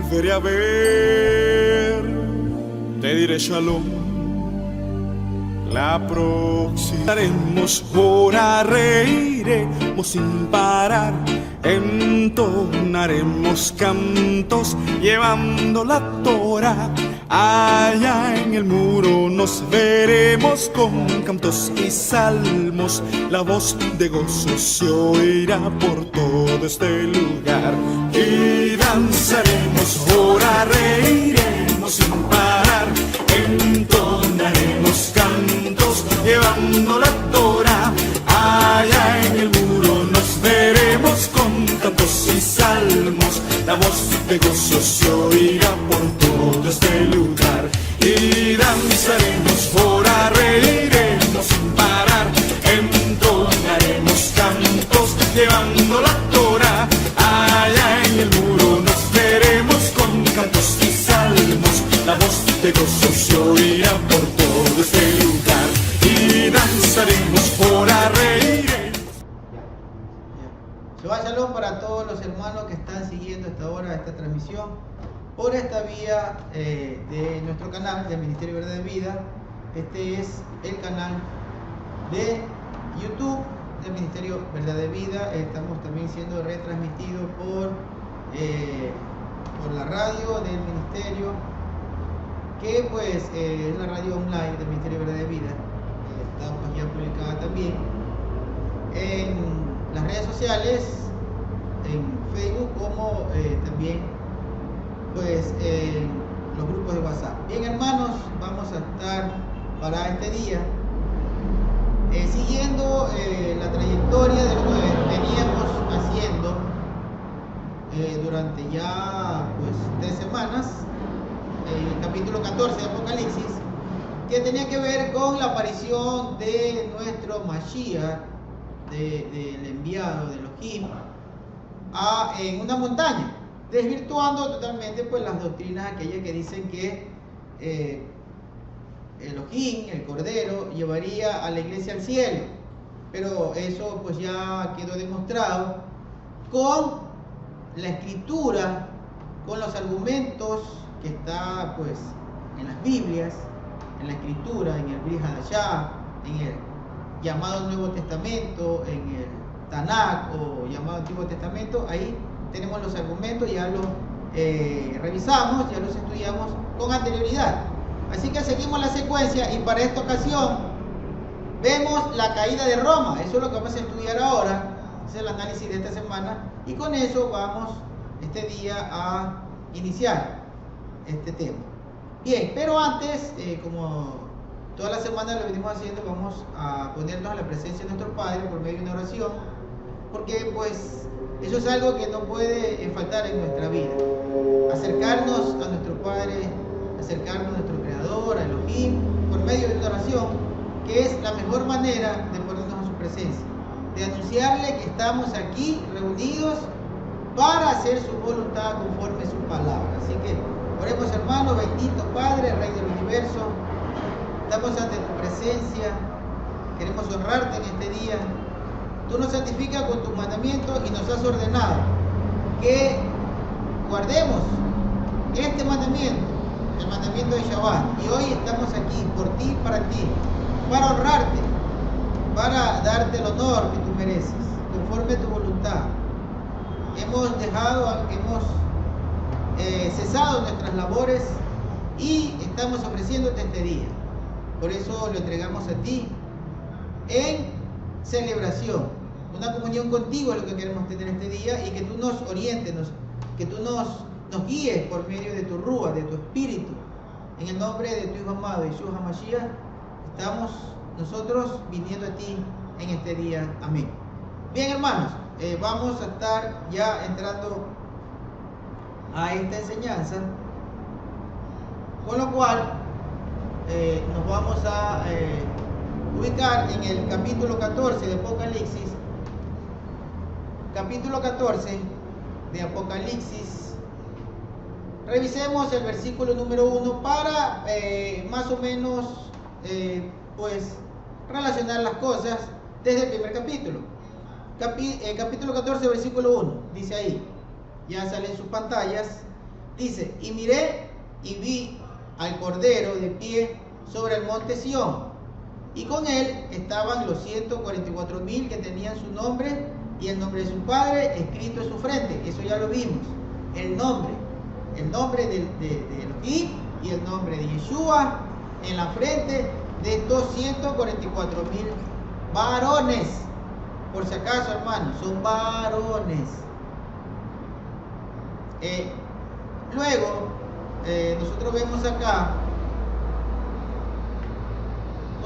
volveré a ver, te diré shalom. La próxima ahora reiremos sin parar, entonaremos cantos llevando la Torá. Allá en el muro nos veremos con cantos y salmos. La voz de gozo se oirá por todo este lugar. Y danzaremos, ahora reiremos sin parar, entonaremos cantos llevando la Torá. Allá en el muro nos veremos con cantos y salmos. La voz de gozo se oirá por todo este lugar. Y danzaremos, ahora reiremos sin parar, entonaremos cantos llevando la Torá. Allá en el muro nos veremos con cantos y salmos. La voz de gozo se oirá por todo este lugar. Y danzaremos, ahora reiremos. Shabbat Shalom para todos los hermanos que están siguiendo esta hora, esta transmisión por esta vía de nuestro canal del Ministerio Verdad de Vida. Este es el canal de YouTube del Ministerio Verdad de Vida. Estamos también siendo retransmitidos por la radio del Ministerio, que pues es la radio online del Ministerio Verdad de Vida. Estamos ya publicada también en las redes sociales, en Facebook, como también pues en los grupos de WhatsApp. Bien, hermanos, vamos a estar para este día siguiendo la trayectoria de lo que veníamos haciendo durante ya pues 3 semanas, el capítulo 14 de Apocalipsis, que tenía que ver con la aparición de nuestro Mashiach, del enviado de Elohim, en una montaña, desvirtuando totalmente pues las doctrinas aquellas que dicen que Elohim, el Cordero, llevaría a la iglesia al cielo. Pero eso pues ya quedó demostrado con la escritura, con los argumentos que está pues en las Biblias, en la escritura, en el Brit Hadashah, en el llamado Nuevo Testamento, en el Tanakh o llamado Antiguo Testamento. Ahí tenemos los argumentos, ya los revisamos, ya los estudiamos con anterioridad. Así que seguimos la secuencia y para esta ocasión vemos la caída de Roma. Eso es lo que vamos a estudiar ahora, es el análisis de esta semana, y con eso vamos este día a iniciar este tema. Bien, pero antes, como toda la semana lo venimos haciendo, vamos a ponernos a la presencia de nuestro Padre por medio de una oración, porque pues eso es algo que no puede faltar en nuestra vida. Acercarnos a nuestro Padre, acercarnos a nuestro Creador, a Elohim, por medio de una oración, que es la mejor manera de ponernos a su presencia, de anunciarle que estamos aquí reunidos para hacer su voluntad conforme a su palabra. Así que oremos, hermanos. Bendito Padre, Rey del universo, estamos ante tu presencia, queremos honrarte en este día. Tú nos santificas con tus mandamientos y nos has ordenado que guardemos este mandamiento, el mandamiento de Shabbat. Y hoy estamos aquí por ti, para honrarte, para darte el honor que tú mereces, conforme a tu voluntad. Hemos cesado nuestras labores y estamos ofreciéndote este día. Por eso lo entregamos a ti en celebración. Una comunión contigo es lo que queremos tener este día, y que tú nos orientes, que tú nos guíes por medio de tu Rúa, de tu Espíritu. En el nombre de tu Hijo amado, Yeshua HaMashiach, estamos nosotros viniendo a ti en este día. Amén. Bien, hermanos, vamos a estar ya entrando a esta enseñanza, con lo cual nos vamos a ubicar en el capítulo 14 de Apocalipsis. Capítulo 14 de Apocalipsis. Revisemos el versículo número 1 para más o menos pues relacionar las cosas desde el primer capítulo. Capítulo 14, versículo 1, dice ahí, ya sale en sus pantallas: Dice, y miré y vi al Cordero de pie sobre el monte Sión, y con él estaban los 144,000 que tenían su nombre y el nombre de su padre escrito en su frente. Eso ya lo vimos. El nombre de Elohim y el nombre de Yeshua en la frente de estos 144,000 varones. Por si acaso, hermanos, son varones. Luego, nosotros vemos acá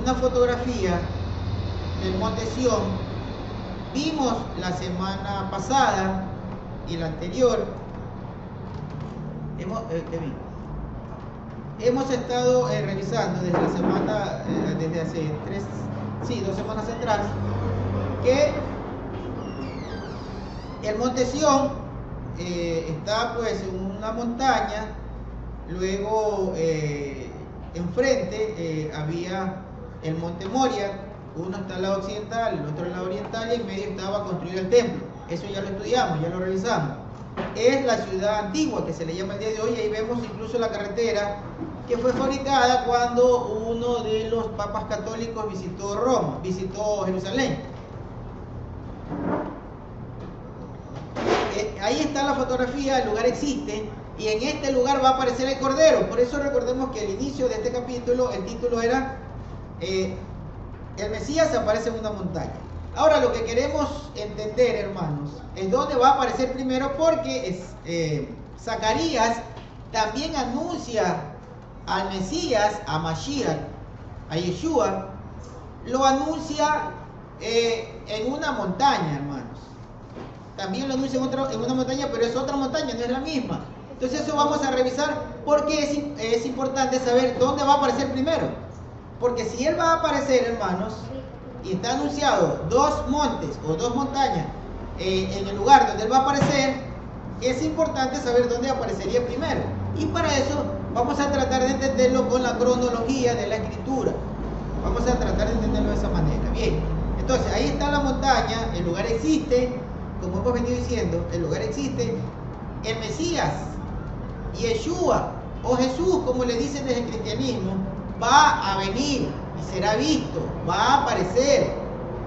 una fotografía del monte Sión. Vimos la semana pasada y la anterior. Hemos estado revisando desde la semana, desde hace 2 semanas atrás, que el monte Sión está pues en una montaña. Luego enfrente había el monte Moria. Uno está al lado occidental, el otro al lado oriental, y en medio estaba construido el templo. Eso ya lo estudiamos, ya lo revisamos. Es la ciudad antigua, que se le llama el día de hoy. Ahí vemos incluso la carretera que fue fabricada cuando uno de los papas católicos visitó Jerusalén. Ahí está la fotografía, el lugar existe, y en este lugar va a aparecer el Cordero. Por eso recordemos que al inicio de este capítulo el título era el Mesías aparece en una montaña. Ahora lo que queremos entender, hermanos, es dónde va a aparecer primero, porque Zacarías también anuncia al Mesías, a Mashiach, a Yeshua, lo anuncia en una montaña, hermanos. También lo anuncia en una montaña, pero es otra montaña, no es la misma. Entonces eso vamos a revisar, porque es importante saber dónde va a aparecer primero. Porque si él va a aparecer, hermanos, y está anunciado 2 montes o 2 montañas en el lugar donde él va a aparecer, es importante saber dónde aparecería primero. Y para eso vamos a tratar de entenderlo con la cronología de la escritura. Vamos a tratar de entenderlo de esa manera. Bien, entonces ahí está la montaña, el lugar existe, como hemos venido diciendo, el lugar existe. El Mesías, Yeshua o Jesús, como le dicen desde el cristianismo, va a venir y será visto, va a aparecer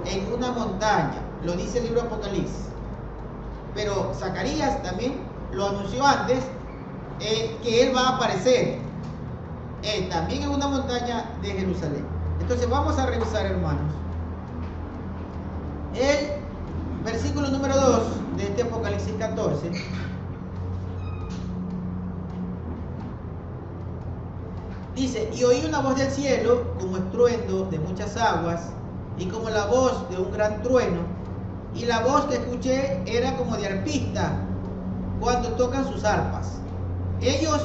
en una montaña, lo dice el libro de Apocalipsis. Pero Zacarías también lo anunció antes, que él va a aparecer también en una montaña de Jerusalén. Entonces vamos a revisar, hermanos, el versículo número 2 de este Apocalipsis 14. Dice, y oí una voz del cielo como estruendo de muchas aguas y como la voz de un gran trueno, y la voz que escuché era como de arpista cuando tocan sus arpas. Ellos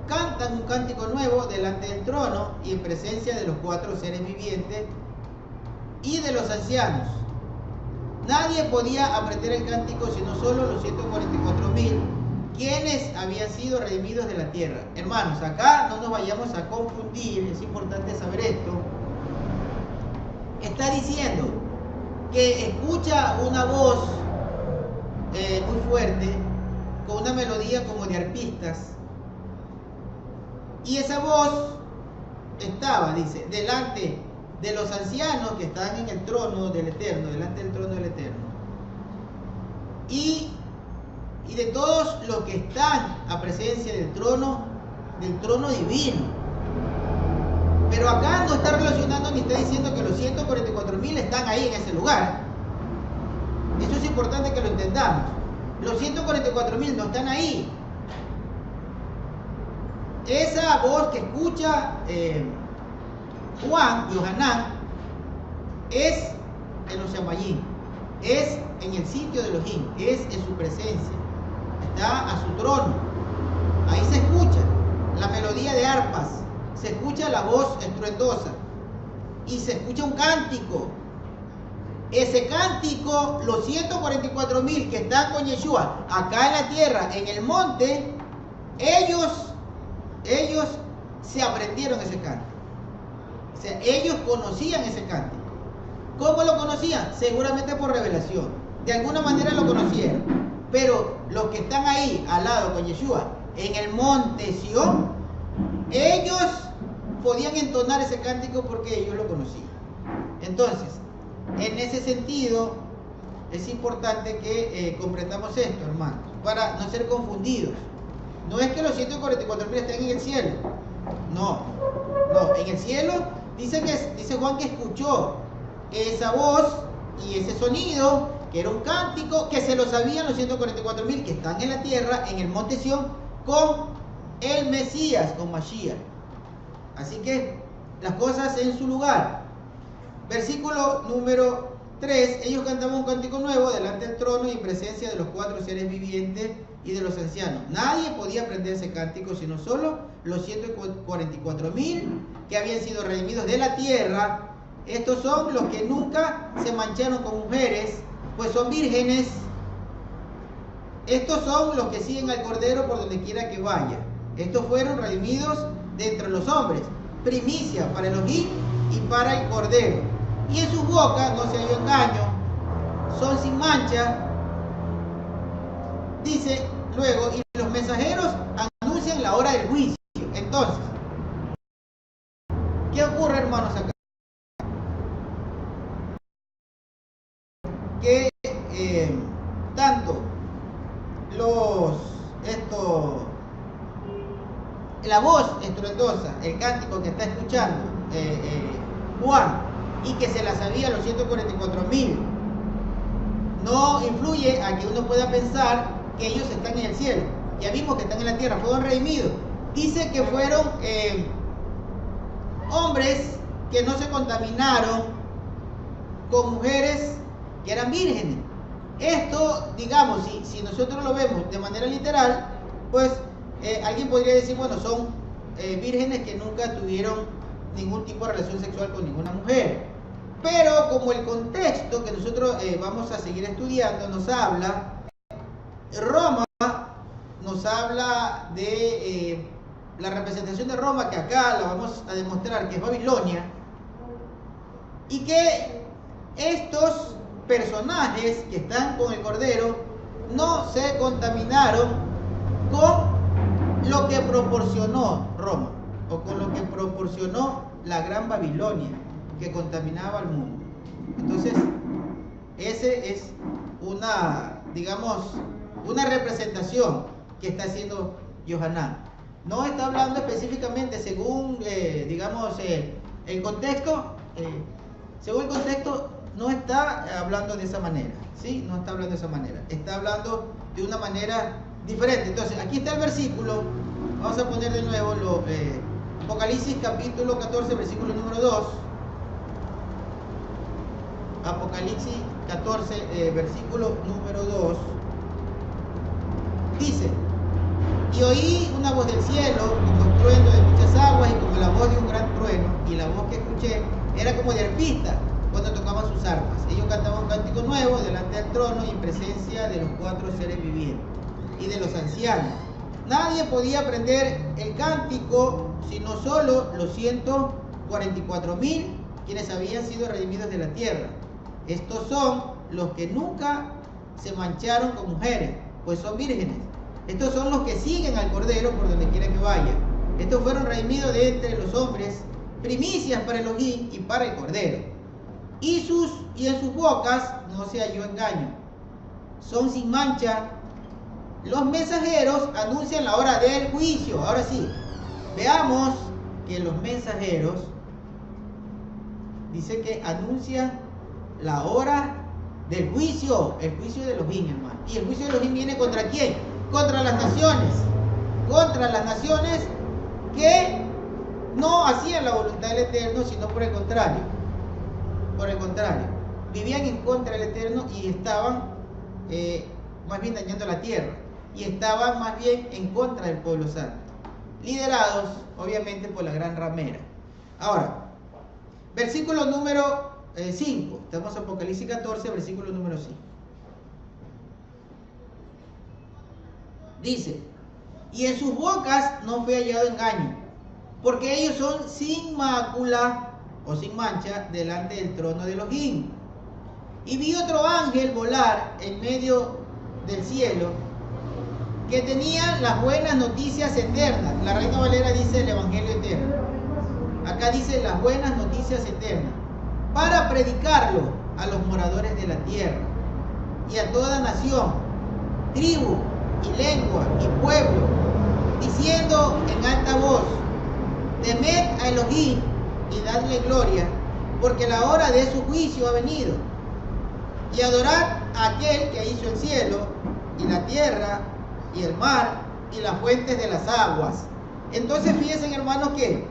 cantan un cántico nuevo delante del trono y en presencia de los 4 seres vivientes y de los ancianos. Nadie podía aprender el cántico sino solo los 144,000 quienes habían sido redimidos de la tierra. Hermanos, acá no nos vayamos a confundir, es importante saber esto. Está diciendo que escucha una voz muy fuerte, con una melodía como de arpistas, y esa voz estaba, dice, delante de los ancianos que están en el trono del Eterno, delante del trono del Eterno, y de todos los que están a presencia del trono divino. Pero acá no está relacionando ni está diciendo que los 144,000 están ahí en ese lugar. Eso es importante que lo entendamos. Los 144,000 no están ahí. Esa voz que escucha Juan, Yohanan, es en los Shamayim, es en el sitio de Elohim, es en su presencia. Está a su trono. Ahí se escucha la melodía de arpas, se escucha la voz estruendosa y se escucha un cántico. Ese cántico, los 144,000 que están con Yeshua acá en la tierra, en el monte, ellos se aprendieron ese cántico. O sea, ellos conocían ese cántico. ¿Cómo lo conocían? Seguramente por revelación. De alguna manera lo conocieron. Pero los que están ahí al lado con Yeshua, en el monte Sión, ellos podían entonar ese cántico porque ellos lo conocían. Entonces, en ese sentido, es importante que comprendamos esto, hermanos, para no ser confundidos. No es que los 144.000 estén en el cielo. No, en el cielo dice Juan que escuchó esa voz y ese sonido, que era un cántico, que se lo sabían los 144.000 que están en la tierra, en el monte Sión, con el Mesías, con Mashiach. Así que las cosas en su lugar. Versículo número 3. Ellos cantaban un cántico nuevo delante del trono y en presencia de los 4 seres vivientes y de los ancianos. Nadie podía aprender ese cántico sino solo los 144.000 que habían sido redimidos de la tierra. Estos son los que nunca se mancharon con mujeres, pues son vírgenes. Estos son los que siguen al Cordero por donde quiera que vaya. Estos fueron redimidos de entre los hombres, primicia para Elohim y para el Cordero. Y en sus bocas no se halló engaño, son sin mancha. Dice luego, y los mensajeros anuncian la hora del juicio. Entonces, ¿qué ocurre, hermanos, acá? Que tanto la voz estruendosa, el cántico que está escuchando Juan, y que se la sabía los 144.000, no influye a que uno pueda pensar que ellos están en el cielo. Ya vimos que están en la tierra, fueron redimidos. Dice que fueron hombres que no se contaminaron con mujeres que eran vírgenes. Esto, digamos, si nosotros lo vemos de manera literal, pues alguien podría decir, bueno, son vírgenes que nunca tuvieron ningún tipo de relación sexual con ninguna mujer. Pero como el contexto que nosotros vamos a seguir estudiando nos habla, Roma nos habla de la representación de Roma, que acá la vamos a demostrar que es Babilonia, y que estos personajes que están con el Cordero no se contaminaron con lo que proporcionó Roma, o con lo que proporcionó la gran Babilonia, que contaminaba al mundo. Entonces, ese es una, digamos, una representación que está haciendo Yohanan. No está hablando específicamente según, digamos, el contexto. Según el contexto, no está hablando de esa manera, ¿sí? No está hablando de esa manera. Está hablando de una manera diferente. Entonces, aquí está el versículo. Vamos a poner de nuevo Apocalipsis capítulo 14, versículo número 2. Apocalipsis 14, versículo número 2. Dice: y oí una voz del cielo, como el trueno de muchas aguas y como la voz de un gran trueno, y la voz que escuché era como de arpistas cuando tocaban sus arpas. Ellos cantaban un cántico nuevo delante del trono y en presencia de los 4 seres vivientes y de los ancianos. Nadie podía aprender el cántico sino solo los 144.000 quienes habían sido redimidos de la tierra. Estos son los que nunca se mancharon con mujeres, pues son vírgenes. Estos son los que siguen al Cordero por donde quiera que vaya. Estos fueron redimidos de entre los hombres, primicias para Elohim y para el Cordero. Y en sus bocas no se halló engaño. Son sin mancha. Los mensajeros anuncian la hora del juicio. Ahora sí, veamos que los mensajeros dice que anuncian la hora del juicio, el juicio de Elohim, hermano. Y el juicio de Elohim viene ¿contra quién? Contra las naciones que no hacían la voluntad del Eterno, sino por el contrario, vivían en contra del Eterno y estaban más bien dañando la tierra, y estaban más bien en contra del pueblo santo, liderados obviamente por la gran ramera. Ahora, versículo número 5, estamos en Apocalipsis 14, versículo número 5. Dice: y en sus bocas no fue hallado engaño, porque ellos son sin mácula o sin mancha delante del trono de Elohim. Y vi otro ángel volar en medio del cielo, que tenían las buenas noticias eternas. La Reina Valera dice el Evangelio eterno. Acá dice las buenas noticias eternas, para predicarlo a los moradores de la tierra y a toda nación, tribu y lengua y pueblo, diciendo en alta voz: temed a Elohim y dadle gloria, porque la hora de su juicio ha venido, y adorad a aquel que hizo el cielo y la tierra y el mar y las fuentes de las aguas. Entonces fíjense, hermanos, que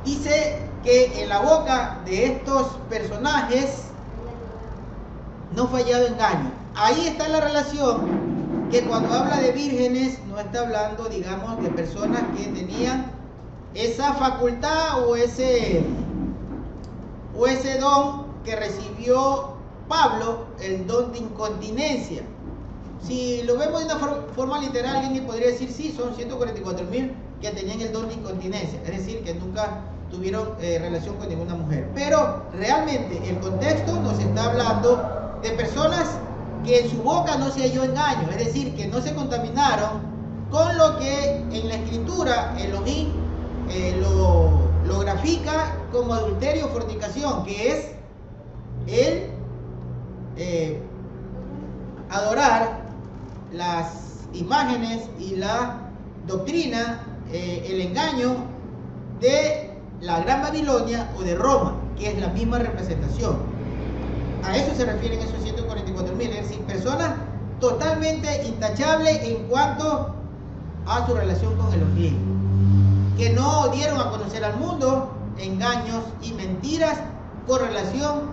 dice que en la boca de estos personajes no fallado engaño. Ahí está la relación, que cuando habla de vírgenes no está hablando, digamos, de personas que tenían esa facultad o ese don que recibió Pablo, el don de incontinencia. Si lo vemos de una forma literal, alguien podría decir: sí, son 144,000 que tenían el don de incontinencia, es decir, que nunca tuvieron relación con ninguna mujer. Pero realmente el contexto nos está hablando de personas que en su boca no se halló engaño, es decir, que no se contaminaron con lo que en la escritura Elohim lo grafica como adulterio o fornicación, que es el adorar las imágenes y la doctrina, el engaño de la Gran Babilonia o de Roma, que es la misma representación. A eso se refieren esos 144,000, es decir, personas totalmente intachables en cuanto a su relación con Elohim, que no dieron a conocer al mundo engaños y mentiras con relación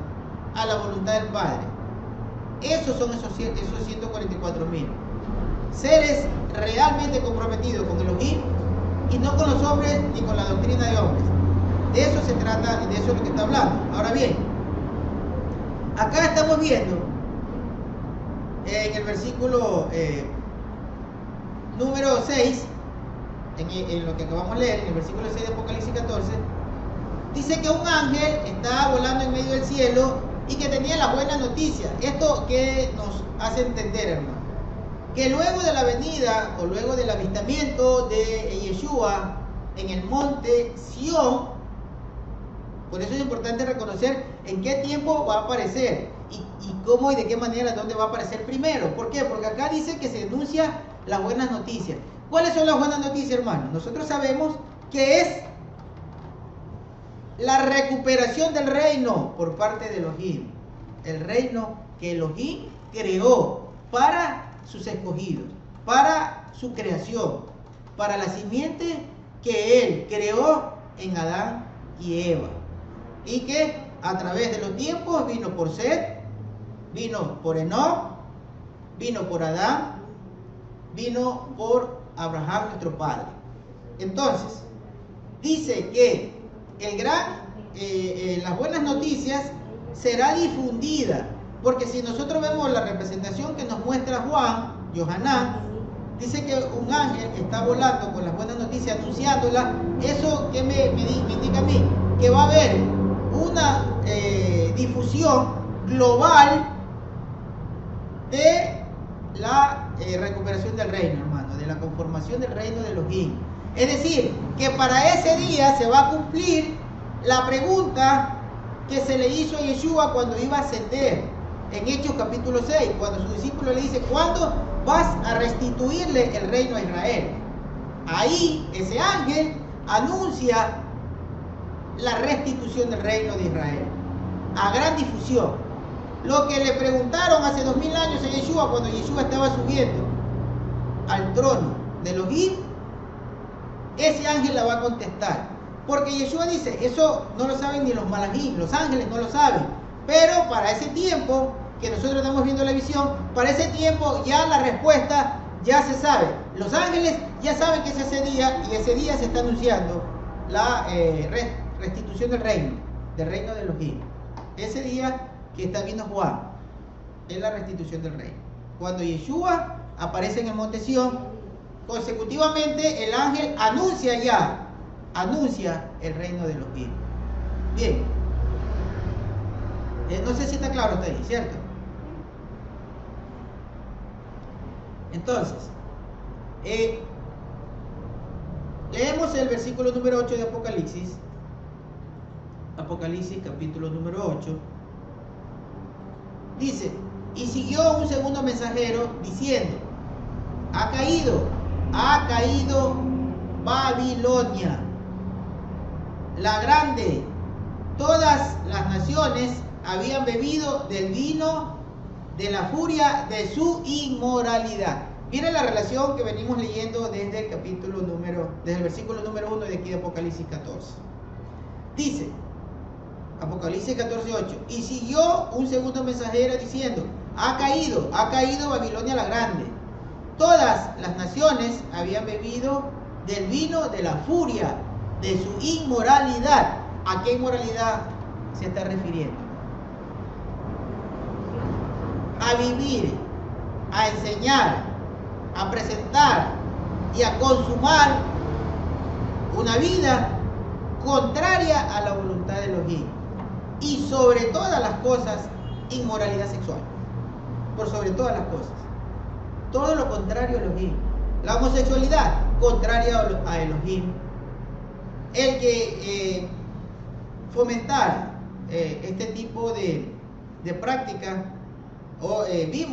a la voluntad del Padre. Esos son esos 144,000 seres realmente comprometidos con Elohim y no con los hombres ni con la doctrina de hombres. De eso se trata y de eso es lo que está hablando. Ahora bien, acá estamos viendo en el versículo número 6, en lo que acabamos de leer, en el versículo 6 de Apocalipsis 14, dice que un ángel estaba volando en medio del cielo y que tenía la buena noticia. Esto que nos hace entender, hermano, que luego de la venida o luego del avistamiento de Yeshua en el monte Sión, por eso es importante reconocer en qué tiempo va a aparecer y cómo y de qué manera, dónde va a aparecer primero. ¿Por qué? Porque acá dice que se anuncia las buenas noticias. ¿Cuáles son las buenas noticias, hermano? Nosotros sabemos que es la recuperación del reino por parte de Elohim, el reino que Elohim creó para sus escogidos, para su creación, para la simiente que Él creó en Adán y Eva, y que a través de los tiempos vino por Set, vino por Enoc, vino por Adán, vino por Abraham, nuestro padre. Entonces, dice que las buenas noticias será difundida, porque si nosotros vemos la representación que nos muestra Yohanan, dice que un ángel está volando con las buenas noticias, anunciándolas. Eso que me indica a mí, que va a haber una difusión global de la recuperación del reino, hermano, de la conformación del reino de Elohim. Es decir, que para ese día se va a cumplir la pregunta que se le hizo a Yeshua cuando iba a ascender en Hechos capítulo 6, cuando su discípulo le dice: ¿cuándo vas a restituirle el reino a Israel? Ahí ese ángel anuncia la restitución del reino de Israel a gran difusión. Lo que le preguntaron hace 2000 años a Yeshua, cuando Yeshua estaba subiendo al trono de Elohim, ese ángel la va a contestar. Porque Yeshua dice, eso no lo saben ni los malajim, los ángeles no lo saben. Pero para ese tiempo, que nosotros estamos viendo la visión, para ese tiempo ya la respuesta ya se sabe. Los ángeles ya saben que es ese día, y ese día se está anunciando la restitución del reino de Elohim. Ese día que está viendo Juan es la restitución del reino. Cuando Yeshua aparece en el monte Sión, consecutivamente el ángel anuncia el reino de Elohim. Bien, no sé si está claro hasta ahí, ¿cierto? Entonces, leemos el versículo número 8 de Apocalipsis. Apocalipsis capítulo número 8. Dice: y siguió un segundo mensajero diciendo: ha caído Babilonia, la grande. Todas las naciones habían bebido del vino de la furia de su inmoralidad. Miren la relación que venimos leyendo desde el versículo número 1 de aquí de Apocalipsis 14. Dice, Apocalipsis 14:8, y siguió un segundo mensajero diciendo: ha caído Babilonia la grande. Todas las naciones habían bebido del vino de la furia de su inmoralidad. ¿A qué inmoralidad se está refiriendo? A vivir, a enseñar, a presentar y a consumar una vida contraria a la voluntad de Elohim. Y sobre todas las cosas, inmoralidad sexual. Por sobre todas las cosas. Todo lo contrario a Elohim. La homosexualidad, contraria a Elohim. El que fomentar este tipo de práctica,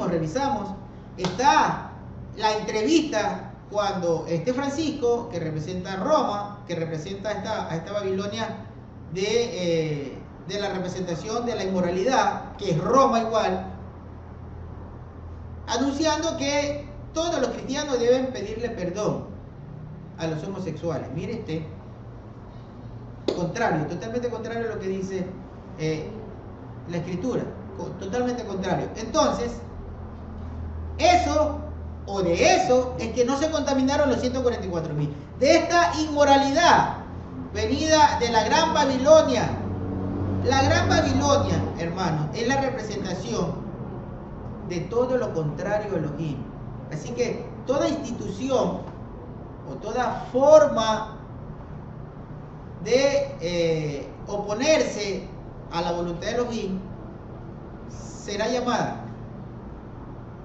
revisamos, está la entrevista cuando Francisco, que representa a Roma, que representa a esta Babilonia de la representación de la inmoralidad, que es Roma igual, anunciando que todos los cristianos deben pedirle perdón a los homosexuales. Mire contrario, totalmente contrario a lo que dice la Escritura, totalmente contrario. Entonces, de eso es que no se contaminaron los 144,000. De esta inmoralidad venida de la Gran Babilonia. La Gran Babilonia, hermanos, es la representación de todo lo contrario a Elohim. Así que toda institución o toda forma de oponerse a la voluntad de Elohim será llamada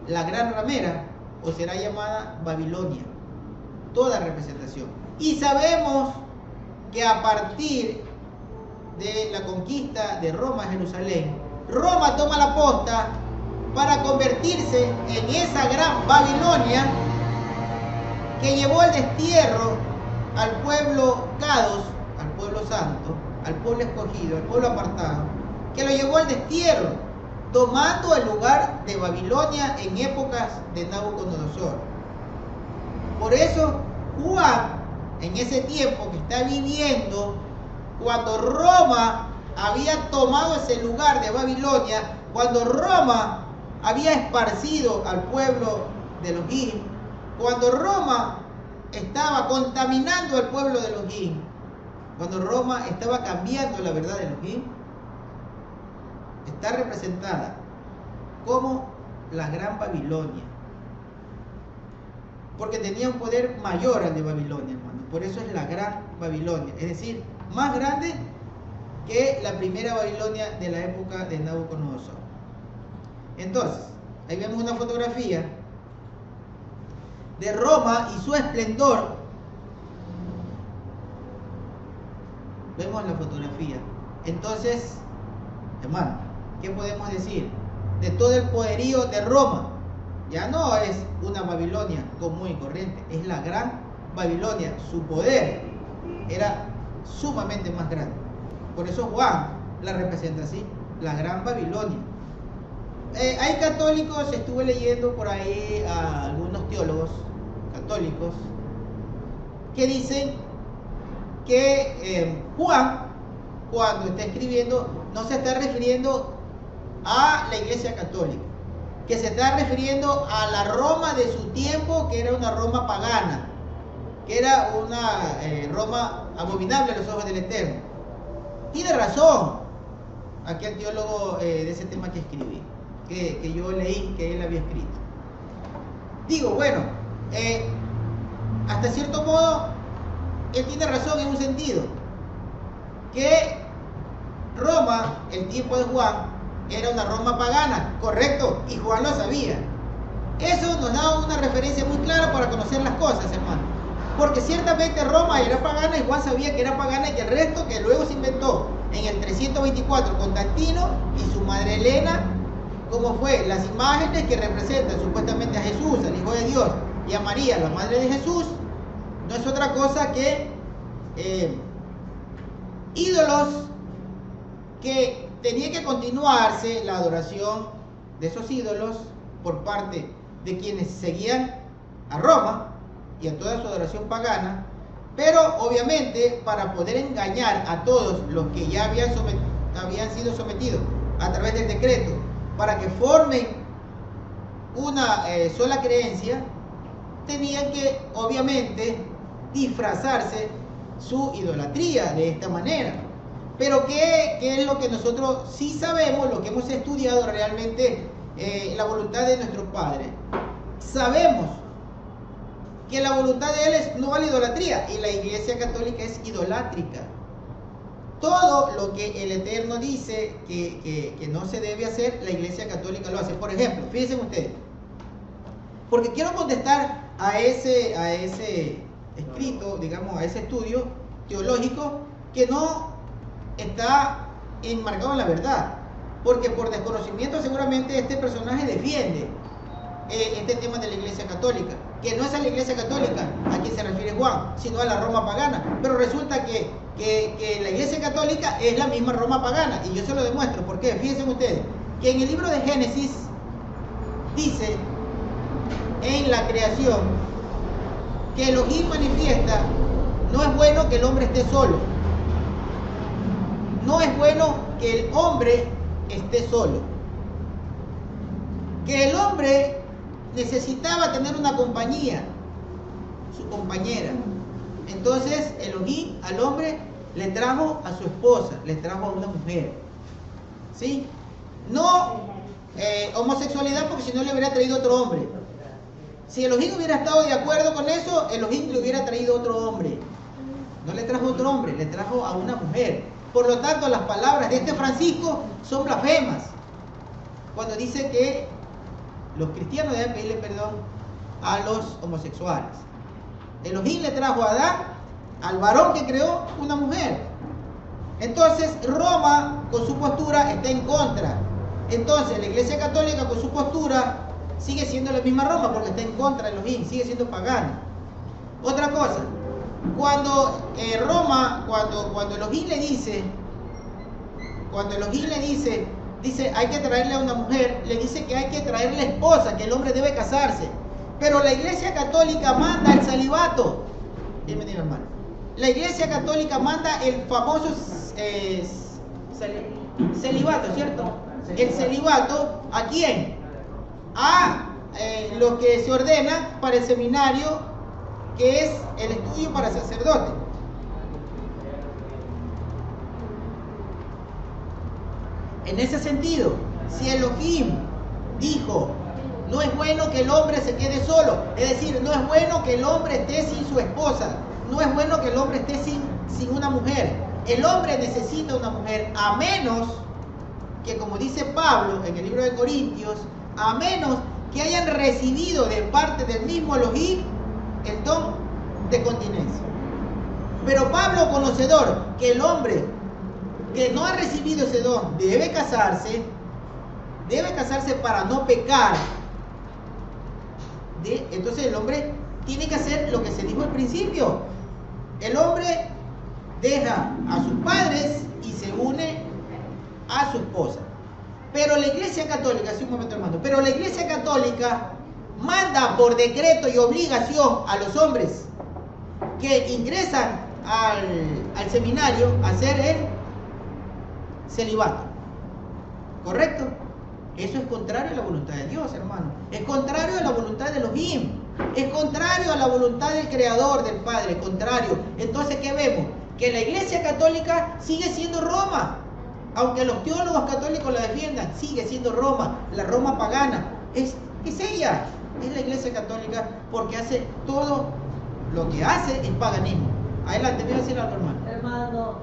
la Gran Ramera o será llamada Babilonia. Toda representación. Y sabemos que a partir de la conquista de Roma a Jerusalén, Roma toma la posta para convertirse en esa gran Babilonia que llevó al destierro al pueblo Kados, al pueblo santo, al pueblo escogido, al pueblo apartado, que lo llevó al destierro, tomando el lugar de Babilonia en épocas de Nabucodonosor. Por eso Juan, en ese tiempo que está viviendo, cuando Roma había tomado ese lugar de Babilonia, cuando Roma había esparcido al pueblo de Elohim, cuando Roma estaba contaminando al pueblo de Elohim, cuando Roma estaba cambiando la verdad de Elohim, está representada como la Gran Babilonia, porque tenía un poder mayor al de Babilonia, hermano. Por eso es la Gran Babilonia, es decir, más grande que la primera Babilonia de la época de Nabucodonosor. Entonces, ahí vemos una fotografía de Roma y su esplendor. Vemos la fotografía. Entonces, hermano, ¿qué podemos decir? De todo el poderío de Roma, ya no es una Babilonia común y corriente, es la Gran Babilonia. Su poder era sumamente más grande. Por eso Juan la representa así, la Gran Babilonia. Hay católicos, estuve leyendo por ahí a algunos teólogos católicos que dicen que Juan, cuando está escribiendo, no se está refiriendo a la Iglesia Católica, que se está refiriendo a la Roma de su tiempo, que era una Roma pagana, que era una Roma abominable a los ojos del Eterno. Tiene razón aquel teólogo de ese tema que escribí, que yo leí que él había escrito. Digo, bueno, hasta cierto modo él tiene razón en un sentido, que Roma, el tiempo de Juan, era una Roma pagana, correcto, y Juan lo sabía. Eso nos da una referencia muy clara para conocer las cosas, hermano. Porque ciertamente Roma era pagana y Juan sabía que era pagana y que el resto que luego se inventó en el 324 Constantino y su madre Helena, como fue las imágenes que representan supuestamente a Jesús, al Hijo de Dios, y a María, la madre de Jesús, no es otra cosa que ídolos que tenía que continuarse la adoración de esos ídolos por parte de quienes seguían a Roma y a toda su adoración pagana, pero obviamente para poder engañar a todos los que ya habían sido sometidos a través del decreto, para que formen una sola creencia, tenían que obviamente disfrazarse su idolatría de esta manera. Pero ¿qué es lo que nosotros sí sabemos, lo que hemos estudiado realmente, la voluntad de nuestro Padre? Sabemos que la voluntad de Él es no a la idolatría, y la Iglesia Católica es idolátrica. Todo lo que el Eterno dice que no se debe hacer, la Iglesia Católica lo hace. Por ejemplo, fíjense ustedes, porque quiero contestar a ese escrito, digamos, a ese estudio teológico que no está enmarcado en la verdad, porque por desconocimiento seguramente este personaje defiende este tema de la Iglesia Católica, que no es a la Iglesia Católica a quien se refiere Juan, sino a la Roma pagana. Pero resulta que la Iglesia Católica es la misma Roma pagana, y yo se lo demuestro. ¿Por qué? Fíjense ustedes que en el libro de Génesis dice en la creación que Elohim manifiesta: no es bueno que el hombre esté solo. No es bueno que el hombre esté solo. Que el hombre necesitaba tener una compañía, su compañera. Entonces Elohim al hombre le trajo a su esposa, le trajo a una mujer. ¿Sí? No homosexualidad, porque si no le hubiera traído otro hombre. Si Elohim hubiera estado de acuerdo con eso, Elohim le hubiera traído otro hombre. No le trajo otro hombre, le trajo a una mujer. Por lo tanto, las palabras de este Francisco son blasfemas cuando dice que los cristianos deben pedirle perdón a los homosexuales. Elohim le trajo a Adán, al varón que creó, una mujer. Entonces Roma con su postura está en contra. Entonces la Iglesia Católica con su postura sigue siendo la misma Roma, porque está en contra de Elohim, sigue siendo pagana. Otra cosa, cuando Roma, cuando Elohim le dice, dice hay que traerle a una mujer, le dice que hay que traerle esposa, que el hombre debe casarse. Pero la Iglesia Católica manda el celibato. Bienvenido, hermano. La Iglesia Católica manda el famoso celibato, ¿cierto? El celibato, ¿a quién? A los que se ordenan para el seminario, que es el estudio para sacerdote. En ese sentido, si Elohim dijo: no es bueno que el hombre se quede solo, es decir, no es bueno que el hombre esté sin su esposa, no es bueno que el hombre esté sin una mujer. El hombre necesita una mujer, a menos que, como dice Pablo en el libro de Corintios, a menos que hayan recibido de parte del mismo Elohim el don de continencia. Pero Pablo, conocedor que el hombre que no ha recibido ese don debe casarse para no pecar. Entonces el hombre tiene que hacer lo que se dijo al principio. El hombre deja a sus padres y se une a su esposa. Pero la Iglesia Católica, sí, un momento, hermano, pero la Iglesia Católica manda por decreto y obligación a los hombres que ingresan al seminario a hacer el celibato. ¿Correcto? Eso es contrario a la voluntad de Dios, hermano. Es contrario a la voluntad de Elohim. Es contrario a la voluntad del Creador, del Padre. Contrario. Entonces, ¿qué vemos? Que la Iglesia Católica sigue siendo Roma. Aunque los teólogos católicos la defiendan, sigue siendo Roma. La Roma pagana. Es ella. Es la Iglesia Católica, porque hace todo lo que hace es paganismo. Adelante, voy a decir algo, hermano. Hermano,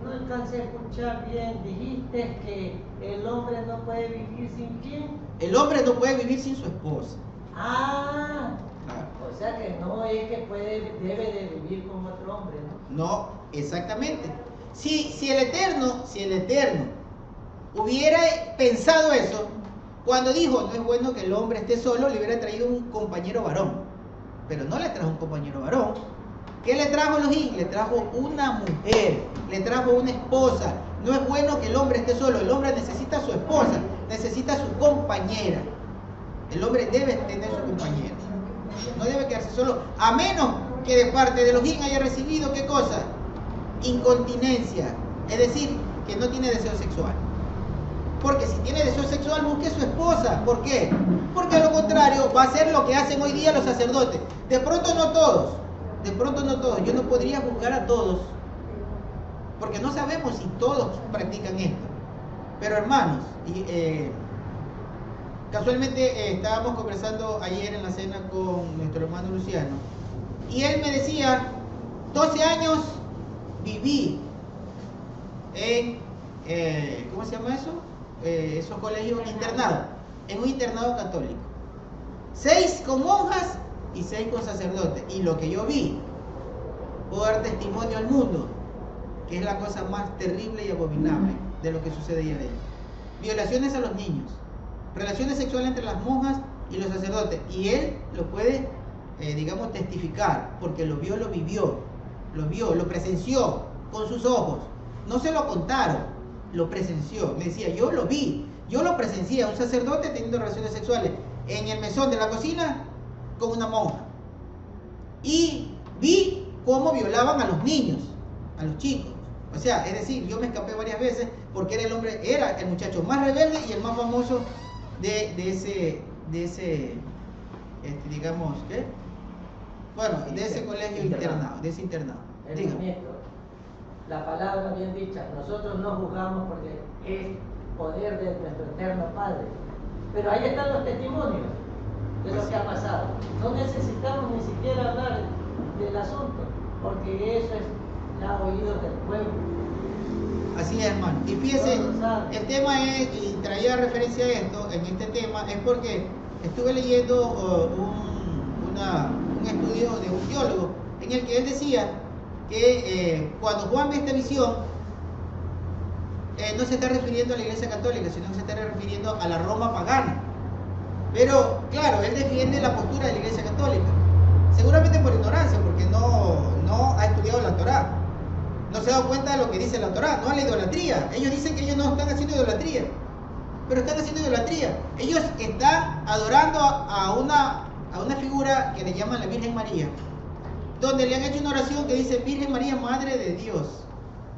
no alcancé a escuchar bien. Dijiste que el hombre no puede vivir sin quién. El hombre no puede vivir sin su esposa. Ah, Claro. o sea que no es que debe de vivir con otro hombre, ¿no? No, exactamente. Si el Eterno hubiera pensado eso, cuando dijo, no es bueno que el hombre esté solo, le hubiera traído un compañero varón. Pero no le trajo un compañero varón. ¿Qué le trajo Elohim? Le trajo una mujer, le trajo una esposa. No es bueno que el hombre esté solo, el hombre necesita a su esposa, necesita a su compañera. El hombre debe tener su compañera. No debe quedarse solo, a menos que de parte de Elohim haya recibido, ¿qué cosa? Incontinencia, es decir, que no tiene deseo sexual. Porque si tiene deseo sexual, busque a su esposa. ¿Por qué? Porque a lo contrario va a hacer lo que hacen hoy día los sacerdotes. De pronto no todos. Yo no podría juzgar a todos, porque no sabemos si todos practican esto. Pero hermanos, casualmente estábamos conversando ayer en la cena con nuestro hermano Luciano, y él me decía, 12 años viví en, ¿cómo se llama eso? Esos colegios internados, en un internado católico. 6 con monjas y 6 con sacerdotes. Y lo que yo vi, puedo dar testimonio al mundo, que es la cosa más terrible y abominable de lo que sucede ahí adentro. Violaciones a los niños, relaciones sexuales entre las monjas y los sacerdotes. Y él lo puede, digamos, testificar, porque lo vio, lo vivió, lo presenció con sus ojos. No se lo contaron, lo presenció. Me decía, yo lo vi, yo lo presencié a un sacerdote teniendo relaciones sexuales en el mesón de la cocina con una monja. Y vi cómo violaban a los niños, a los chicos. O sea, es decir, yo me escapé varias veces porque era el muchacho más rebelde y el más famoso de ese digamos, ¿qué? Bueno, de ese colegio internado, de ese internado. Dígame. La palabra bien dicha, nosotros no juzgamos porque es poder de nuestro eterno Padre. Pero ahí están los testimonios de lo que ha pasado. No necesitamos ni siquiera hablar del asunto, porque eso es ya oídos del pueblo. Así es, hermano. Y fíjese, el tema es, y traía referencia a esto, en este tema, es porque estuve leyendo un estudio de un teólogo, en el que él decía que cuando Juan ve esta visión, no se está refiriendo a la Iglesia Católica, sino que se está refiriendo a la Roma pagana. Pero, claro, él defiende la postura de la Iglesia Católica. Seguramente por ignorancia, porque no ha estudiado la Torá. No se ha dado cuenta de lo que dice la Torá, no a la idolatría. Ellos dicen que ellos no están haciendo idolatría, pero están haciendo idolatría. Ellos están adorando a una figura que le llaman la Virgen María, donde le han hecho una oración que dice, Virgen María, Madre de Dios.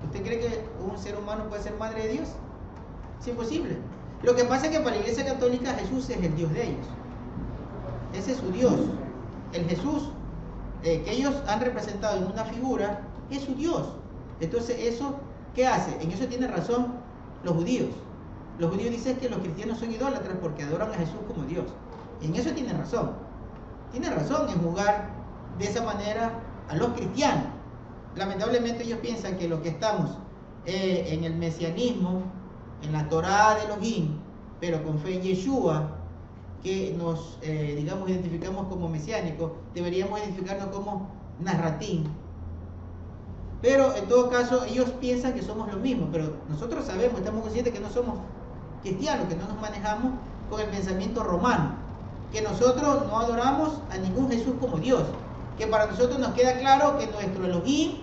¿Usted cree que un ser humano puede ser madre de Dios? Es imposible. Lo que pasa es que para la Iglesia Católica Jesús es el Dios de ellos. Ese es su Dios. El Jesús que ellos han representado en una figura es su Dios. Entonces eso, ¿qué hace? En eso tienen razón los judíos. Los judíos dicen que los cristianos son idólatras porque adoran a Jesús como Dios. Y en eso tienen razón. Tienen razón en juzgar de esa manera a los cristianos. Lamentablemente ellos piensan que lo que estamos en el mesianismo, en la Torá de Elohim, pero con fe en Yeshua, que nos, digamos, identificamos como mesiánicos, deberíamos identificarnos como narratín. Pero en todo caso ellos piensan que somos lo mismo, pero nosotros sabemos, estamos conscientes que no somos cristianos, que no nos manejamos con el pensamiento romano, que nosotros no adoramos a ningún Jesús como Dios, que para nosotros nos queda claro que nuestro Elohim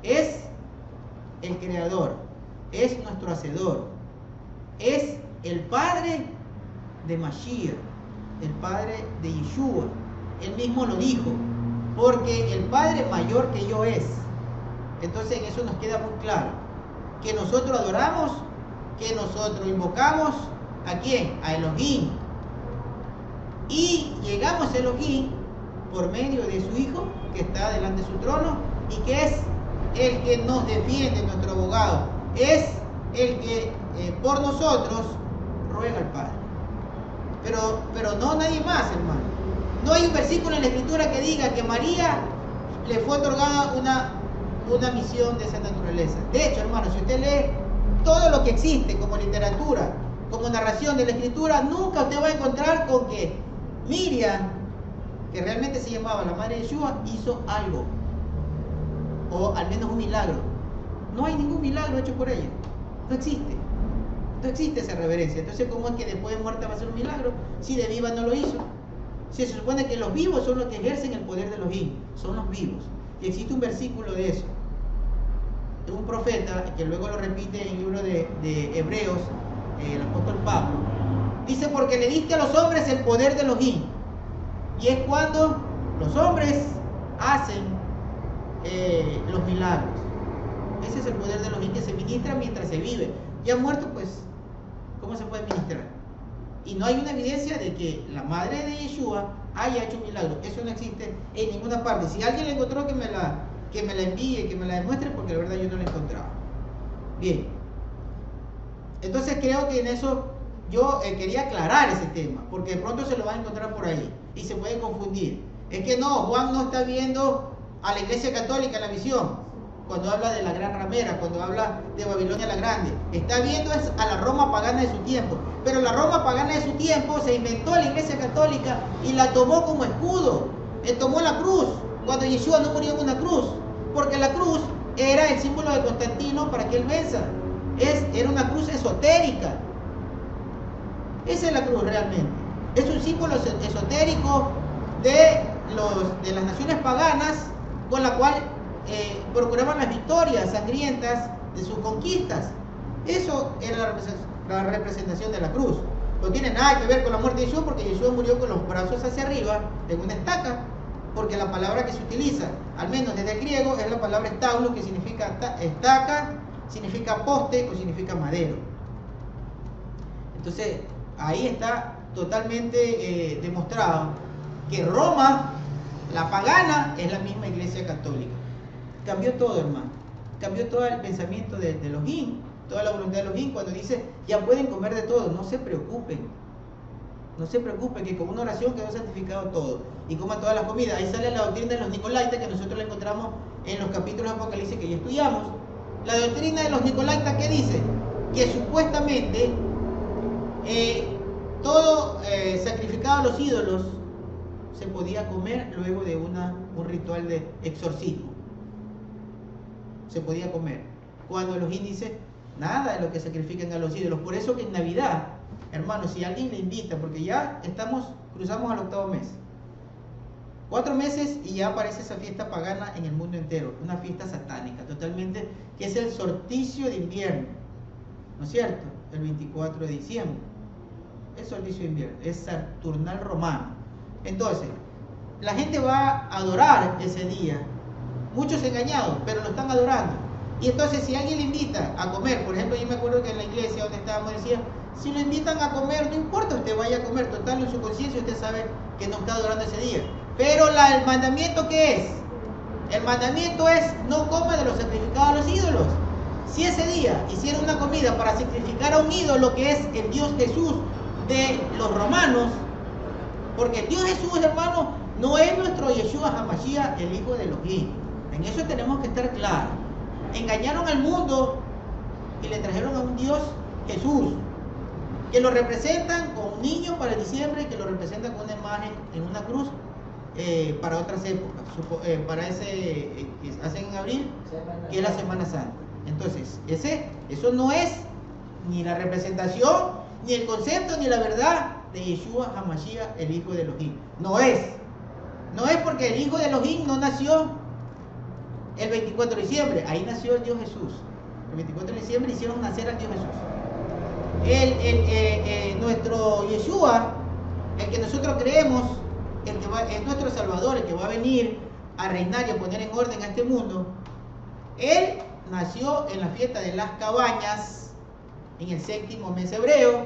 es el creador, es nuestro hacedor, es el padre de Mashiach, el padre de Yeshua. Él mismo lo dijo, porque el padre mayor que yo es. Entonces en eso nos queda muy claro que nosotros adoramos, que nosotros invocamos ¿a quién? A Elohim, y llegamos a Elohim por medio de su Hijo que está delante de su trono y que es el que nos defiende, nuestro abogado, es el que por nosotros ruega al Padre. Pero no nadie más, hermano. No hay un versículo en la Escritura que diga que María le fue otorgada una misión de esa naturaleza. De hecho, hermano, si usted lee todo lo que existe como literatura, como narración de la Escritura, nunca usted va a encontrar con que Miriam, que realmente se llamaba la madre de Yeshua, hizo algo, o al menos un milagro. No hay ningún milagro hecho por ella, no existe esa reverencia. Entonces, ¿cómo es que después de muerta va a ser un milagro si de viva no lo hizo? Si se supone que los vivos son los que ejercen el poder de Elohim, son los vivos. Y existe un versículo de eso, de un profeta que luego lo repite en el libro de Hebreos, el apóstol Pablo. Dice: porque le diste a los hombres el poder de Elohim. Y es cuando los hombres hacen los milagros. Ese es el poder de Elohim que se ministra mientras se vive. Ya muerto, pues, ¿cómo se puede ministrar? Y no hay una evidencia de que la madre de Yeshua haya hecho un milagro. Eso no existe en ninguna parte. Si alguien la encontró, que me la envíe, que me la demuestre, porque la verdad yo no la encontraba. Bien. Entonces creo que en eso yo quería aclarar ese tema, porque de pronto se lo va a encontrar por ahí y se puede confundir. Es que no, Juan no está viendo a la Iglesia Católica en la visión, cuando habla de la gran ramera, cuando habla de Babilonia la Grande. Está viendo a la Roma pagana de su tiempo. Pero la Roma pagana de su tiempo se inventó la Iglesia Católica y la tomó como escudo. Él tomó la cruz, cuando Yeshua no murió en una cruz, porque la cruz era el símbolo de Constantino para que él venza. Era una cruz esotérica. Esa es la cruz realmente. Es un símbolo esotérico de las naciones paganas, con la cual procuraban las victorias sangrientas de sus conquistas. Eso era la representación de la cruz. No tiene nada que ver con la muerte de Yeshua, porque Yeshua murió con los brazos hacia arriba en una estaca, porque la palabra que se utiliza, al menos desde el griego, es la palabra estaulo, que significa estaca, significa poste o significa madero. Entonces ahí está totalmente demostrado que Roma, la pagana, es la misma Iglesia Católica. Cambió todo, hermano. Cambió todo el pensamiento de Elohim, toda la voluntad de Elohim, cuando dice: ya pueden comer de todo. No se preocupen. No se preocupen, que con una oración quedó santificado todo. Y coman todas las comidas. Ahí sale la doctrina de los Nicolaitas, que nosotros la encontramos en los capítulos de Apocalipsis que ya estudiamos. La doctrina de los Nicolaitas, ¿qué dice? Que supuestamente todo sacrificado a los ídolos se podía comer luego de un ritual de exorcismo. Se podía comer. Cuando Elohim dice: nada de lo que sacrifiquen a los ídolos. Por eso que en Navidad, hermanos, si alguien le invita, porque ya cruzamos al 8º mes, 4 meses y ya aparece esa fiesta pagana en el mundo entero, una fiesta satánica totalmente, que es el solsticio de invierno, ¿no es cierto? El 24 de diciembre, es solsticio de invierno, es Saturnal romano. Entonces, la gente va a adorar ese día, muchos engañados, pero lo están adorando. Y entonces, si alguien le invita a comer, por ejemplo, yo me acuerdo que en la iglesia donde estábamos decía: si lo invitan a comer, no importa, usted vaya a comer, total, en su conciencia usted sabe que no está adorando ese día. Pero el mandamiento, ¿qué es? El mandamiento es: no coma de los sacrificados a los ídolos. Si ese día hicieron una comida para sacrificar a un ídolo, que es el Dios Jesús de los romanos, porque el Dios Jesús, hermano, no es nuestro Yeshua HaMashiach, el hijo de Elohim. En eso tenemos que estar claros. Engañaron al mundo y le trajeron a un Dios Jesús, que lo representan con un niño para el diciembre, que lo representan con una imagen en una cruz para otras épocas, para ese que hacen en abril, que es la Semana Santa. Entonces, eso no es ni la representación, ni el concepto, ni la verdad de Yeshua HaMashiach, el hijo de Elohim. No es porque el hijo de Elohim no nació el 24 de diciembre, ahí nació el Dios Jesús. El 24 de diciembre hicieron nacer al Dios Jesús. Nuestro Yeshua, el que nosotros creemos, es nuestro Salvador, el que va a venir a reinar y a poner en orden a este mundo. Él nació en la fiesta de las cabañas, en el 7º mes hebreo,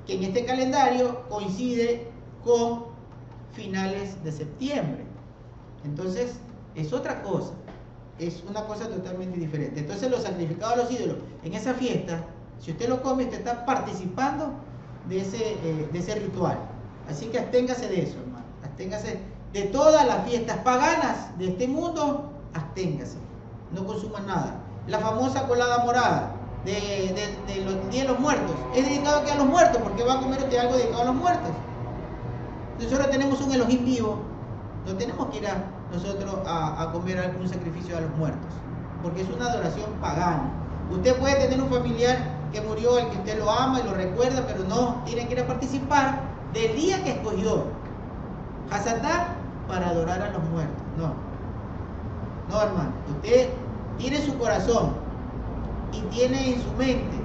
que en este calendario coincide con finales de septiembre. Entonces, es otra cosa. Es una cosa totalmente diferente. Entonces, los sacrificados a los ídolos en esa fiesta, si usted lo come, usted está participando de ese ritual. Así que absténgase de eso, hermano. Absténgase de todas las fiestas paganas de este mundo. Absténgase. No consuma nada. La famosa colada morada del Día de los Muertos es dedicado aquí a los muertos. ¿Por qué va a comer usted algo dedicado a los muertos? nosotros tenemos un Elohim vivo, no tenemos que ir nosotros a comer algún sacrificio a los muertos, porque es una adoración pagana. Usted puede tener un familiar que murió, al que usted lo ama y lo recuerda, pero no tiene que ir a participar del día que escogió Hasatán para adorar a los muertos. No, hermano. Usted tiene su corazón y tiene en su mente,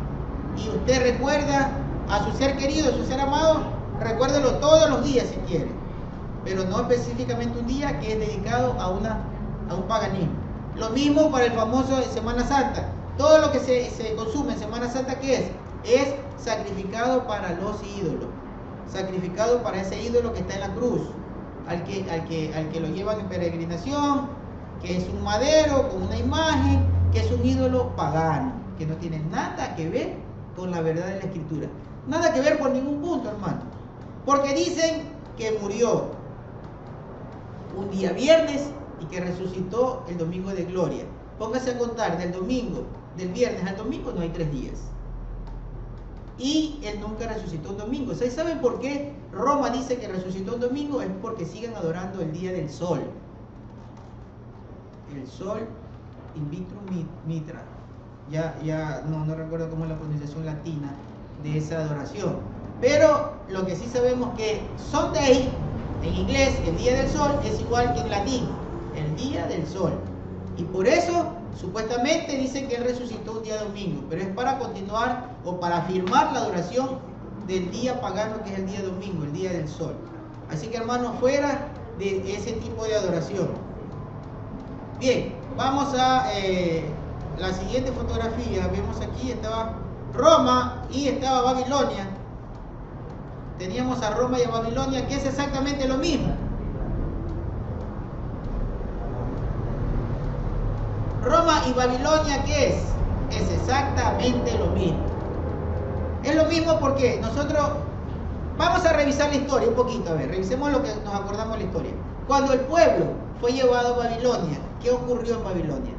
y usted recuerda a su ser querido, a su ser amado, recuérdelo todos los días si quiere, pero no específicamente un día que es dedicado a un paganismo. Lo mismo para el famoso Semana Santa. Todo lo que se consume en Semana Santa, ¿qué es? Es sacrificado para los ídolos, sacrificado para ese ídolo que está en la cruz, al que lo llevan en peregrinación, que es un madero con una imagen, que es un ídolo pagano, que no tiene nada que ver con la verdad de la Escritura. Nada que ver por ningún punto, hermano. Porque dicen que murió un día viernes y que resucitó el domingo de gloria. Póngase a contar del viernes al domingo no hay 3 días. Y él nunca resucitó un domingo. ¿Ustedes saben por qué Roma dice que resucitó un domingo? Es porque siguen adorando el día del sol. El sol Invictus Mitra. Ya no recuerdo cómo es la pronunciación latina de esa adoración. Pero lo que sí sabemos que Sunday, en inglés, el día del sol, es igual que en latín, el día del sol. Y por eso, supuestamente dicen que él resucitó un día domingo, pero es para continuar o para afirmar la adoración del día pagano que es el día domingo, el día del sol. Así que, hermanos, fuera de ese tipo de adoración. Bien, vamos a la siguiente fotografía. Vemos aquí, estaba Roma y estaba Babilonia. Teníamos a Roma y a Babilonia, que es exactamente lo mismo. Roma y Babilonia, ¿qué es? Es exactamente lo mismo. Es lo mismo porque nosotros vamos a revisar la historia un poquito. A ver, revisemos lo que nos acordamos de la historia. Cuando el pueblo fue llevado a Babilonia, ¿qué ocurrió en Babilonia?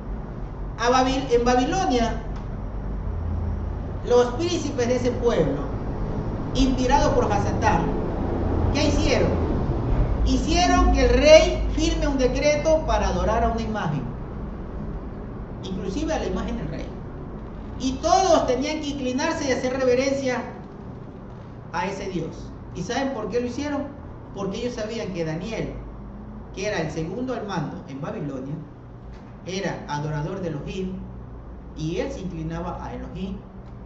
En Babilonia, los príncipes de ese pueblo, inspirados por Hasatán, ¿qué hicieron? Hicieron que el rey firme un decreto para adorar a una imagen, inclusive a la imagen del rey. Y todos tenían que inclinarse y hacer reverencia a ese Dios. ¿Y saben por qué lo hicieron? Porque ellos sabían que Daniel, que era el segundo al mando en Babilonia, era adorador de Elohim, y él se inclinaba a Elohim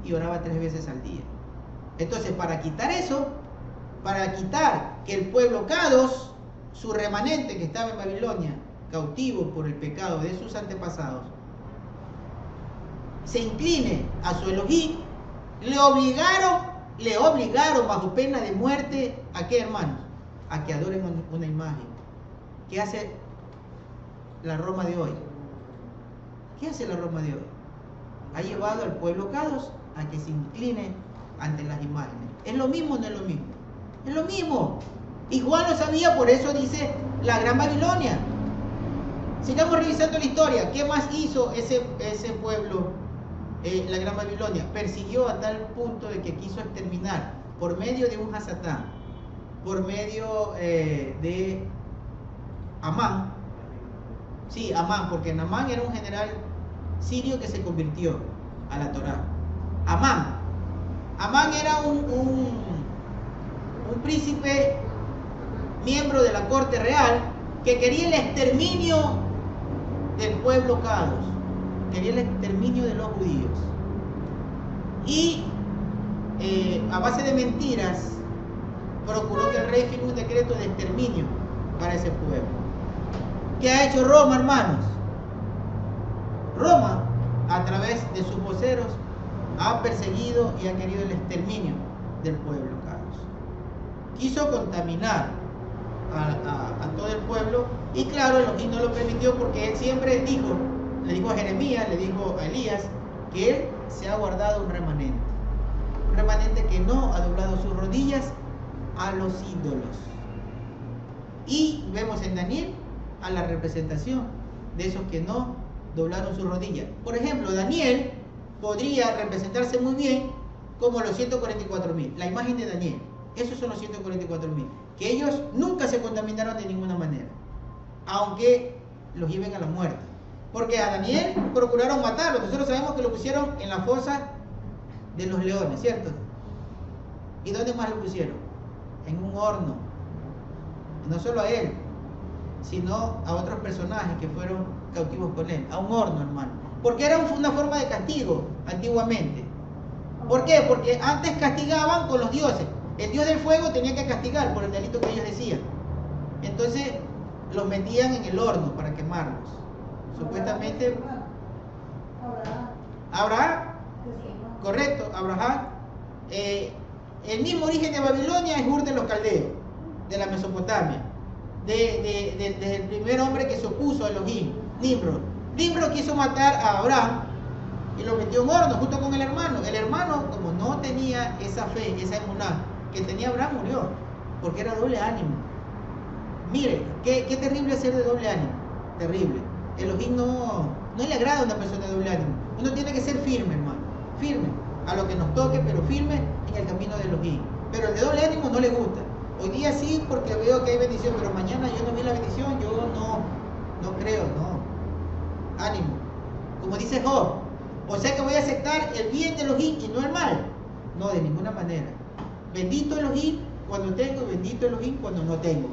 y oraba 3 veces al día. Entonces, para quitar eso, para quitar que el pueblo Kados, su remanente que estaba en Babilonia, cautivo por el pecado de sus antepasados, se incline a su Elohim, le obligaron bajo pena de muerte, ¿a qué, hermanos? A que adoren una imagen. ¿Qué hace la Roma de hoy? ¿Qué hace la Roma de hoy? Ha llevado al pueblo Kados a que se incline ante las imágenes. ¿Es lo mismo o no es lo mismo? Es lo mismo. Y Juan lo sabía, por eso dice la Gran Babilonia. Sigamos revisando la historia. ¿Qué más hizo ese pueblo, la Gran Babilonia? Persiguió a tal punto de que quiso exterminar por medio de un Hasatán, por medio de Amán. Sí, Amán, porque Amán era un general sirio que se convirtió a la Torá. Amán era un príncipe miembro de la corte real que quería el exterminio del pueblo Kados, quería el exterminio de los judíos. Y a base de mentiras procuró que el rey firme un decreto de exterminio para ese pueblo. ¿Qué ha hecho Roma, hermanos? Roma, a través de sus voceros, ha perseguido y ha querido el exterminio del pueblo Kados. Quiso contaminar a todo el pueblo, y claro, Elohim no lo permitió, porque él siempre le dijo a Jeremías, le dijo a Elías, que él se ha guardado un remanente que no ha doblado sus rodillas a los ídolos. Y vemos en Daniel a la representación de esos que no doblaron sus rodillas. Por ejemplo, Daniel podría representarse muy bien como los 144.000, la imagen de Daniel. Esos son los 144.000. que ellos nunca se contaminaron de ninguna manera, aunque los lleven a la muerte. Porque a Daniel procuraron matarlo. Nosotros sabemos que lo pusieron en la fosa de los leones, ¿cierto? ¿Y dónde más lo pusieron? En un horno. Y no solo a él, sino a otros personajes que fueron cautivos con él. A un horno, hermano. Porque era una forma de castigo antiguamente. ¿Por qué? Porque antes castigaban con los dioses. El dios del fuego tenía que castigar por el delito que ellos decían. Entonces los metían en el horno para quemarlos. Supuestamente Abraham, correcto, Abraham. El mismo origen de Babilonia es Ur de los Caldeos, de la Mesopotamia, desde el primer hombre que se opuso a Elohim, Nimrod. Nimrod quiso matar a Abraham y lo metió en horno junto con el hermano. El hermano, como no tenía esa fe, esa emuná que tenía Abraham, murió, porque era doble ánimo. Mire, qué terrible ser de doble ánimo, terrible. Elohim no le agrada a una persona de doble ánimo. Uno tiene que ser firme, hermano, firme a lo que nos toque, pero firme en el camino de Elohim. Pero el de doble ánimo no le gusta. Hoy día sí, porque veo que hay bendición, pero mañana yo no vi la bendición, yo no creo, no. Ánimo. Como dice Job, o sea que voy a aceptar el bien de Elohim y no el mal. No, de ninguna manera. Bendito Elohim cuando tengo, bendito Elohim cuando no tengo.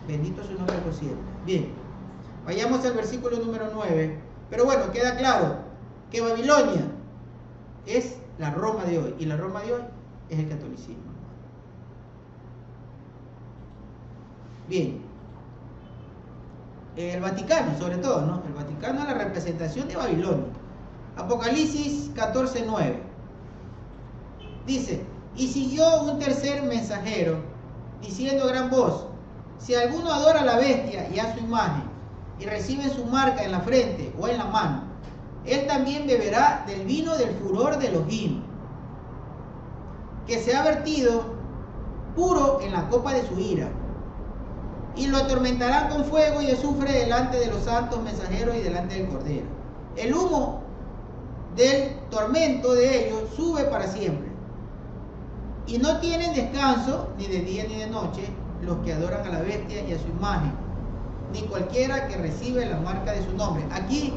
Bendito su nombre por siempre. Bien, vayamos al versículo número 9. Pero bueno, queda claro que Babilonia es la Roma de hoy, y la Roma de hoy es el catolicismo. Bien, el Vaticano sobre todo, ¿no? El Vaticano es la representación de Babilonia. Apocalipsis 14:9 dice: y siguió un tercer mensajero diciendo a gran voz: si alguno adora a la bestia y a su imagen y recibe su marca en la frente o en la mano, él también beberá del vino del furor de Elohim, que se ha vertido puro en la copa de su ira, y lo atormentarán con fuego y azufre delante de los santos mensajeros y delante del Cordero. El humo del tormento de ellos sube para siempre, y no tienen descanso ni de día ni de noche los que adoran a la bestia y a su imagen, ni cualquiera que recibe la marca de su nombre. Aquí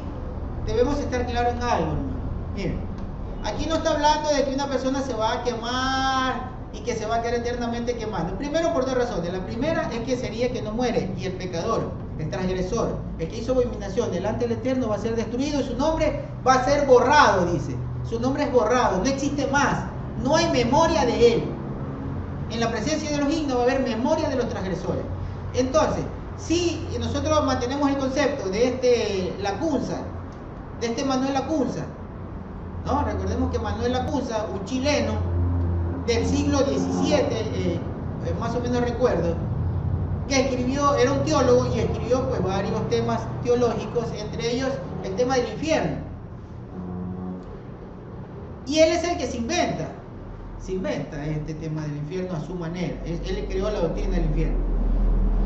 debemos estar claros en algo, hermano. Miren, aquí no está hablando de que una persona se va a quemar y que se va a quedar eternamente quemando. Primero, por dos razones. La primera es que sería que no muere, y el pecador, el transgresor, el que hizo abominación delante del Eterno, va a ser destruido y su nombre va a ser borrado, dice. Su nombre es borrado, no existe más, no hay memoria de él. En la presencia de Elohim no va a haber memoria de los transgresores. Entonces, si nosotros mantenemos el concepto de Lacunza, de este Manuel Lacunza, ¿no? Recordemos que Manuel Lacunza, un chileno del siglo XVII, más o menos recuerdo, que escribió, era un teólogo y escribió pues varios temas teológicos, entre ellos el tema del infierno. Y él es el que se inventa este tema del infierno a su manera. Él creó la doctrina del infierno.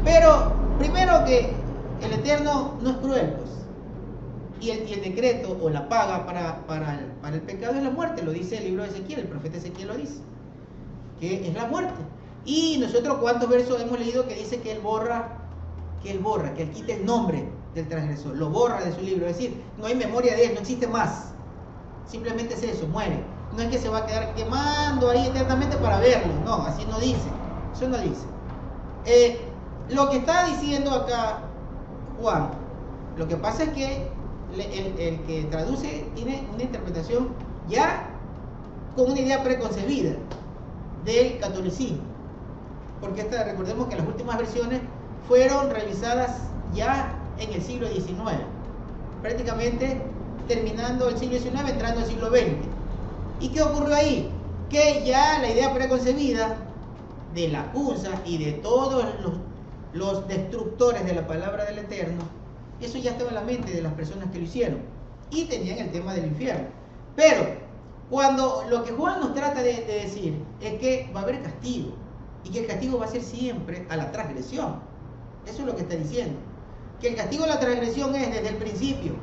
Pero primero que el Eterno no es cruel, pues. Y el decreto o la paga para el pecado es la muerte, lo dice el libro de Ezequiel, el profeta Ezequiel lo dice, que es la muerte. Y nosotros cuántos versos hemos leído que dice que él quita el nombre del transgresor, lo borra de su libro, es decir, no hay memoria de él, no existe más. Simplemente es eso, muere. No es que se va a quedar quemando ahí eternamente para verlo, no, así no dice, eso no dice. Lo que está diciendo acá Juan, lo que pasa es que el que traduce tiene una interpretación ya con una idea preconcebida del catolicismo, porque recordemos que las últimas versiones fueron revisadas ya en el siglo XIX, prácticamente terminando el siglo XIX, entrando al siglo XX. ¿Y qué ocurrió ahí? Que ya la idea preconcebida de Lacunza y de todos los destructores de la palabra del Eterno, eso ya estaba en la mente de las personas que lo hicieron y tenían el tema del infierno. Pero cuando lo que Juan nos trata de decir es que va a haber castigo, y que el castigo va a ser siempre a la transgresión, eso es lo que está diciendo, que el castigo a la transgresión es desde el principio.